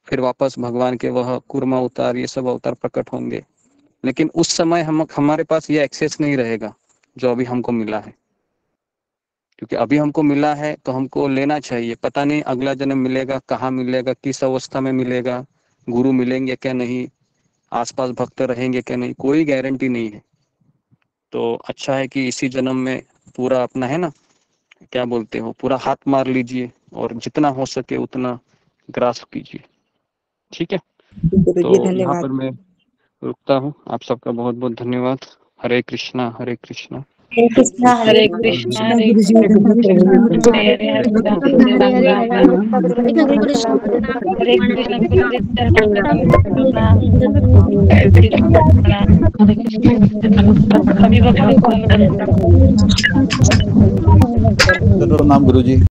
फिर वापस भगवान के वह कूर्मा अवतार, ये सब अवतार प्रकट होंगे, लेकिन उस समय हमारे पास ये एक्सेस नहीं रहेगा जो अभी हमको मिला है। क्योंकि अभी हमको मिला है तो हमको लेना चाहिए। पता नहीं अगला जन्म मिलेगा, कहाँ मिलेगा, किस अवस्था में मिलेगा, गुरु मिलेंगे क्या नहीं, आसपास भक्त रहेंगे क्या नहीं, कोई गारंटी नहीं है। तो अच्छा है कि इसी जन्म में पूरा अपना, है ना, क्या बोलते हो, पूरा हाथ मार लीजिए और जितना हो सके उतना ग्रास्प कीजिए। ठीक है, तो यहाँ पर मैं रुकता हूँ। आप सबका बहुत बहुत धन्यवाद। हरे कृष्णा हरे कृष्णा। हरे कृष्णा हरे कृष्णा हरे कृष्णा नाम गुरु जी।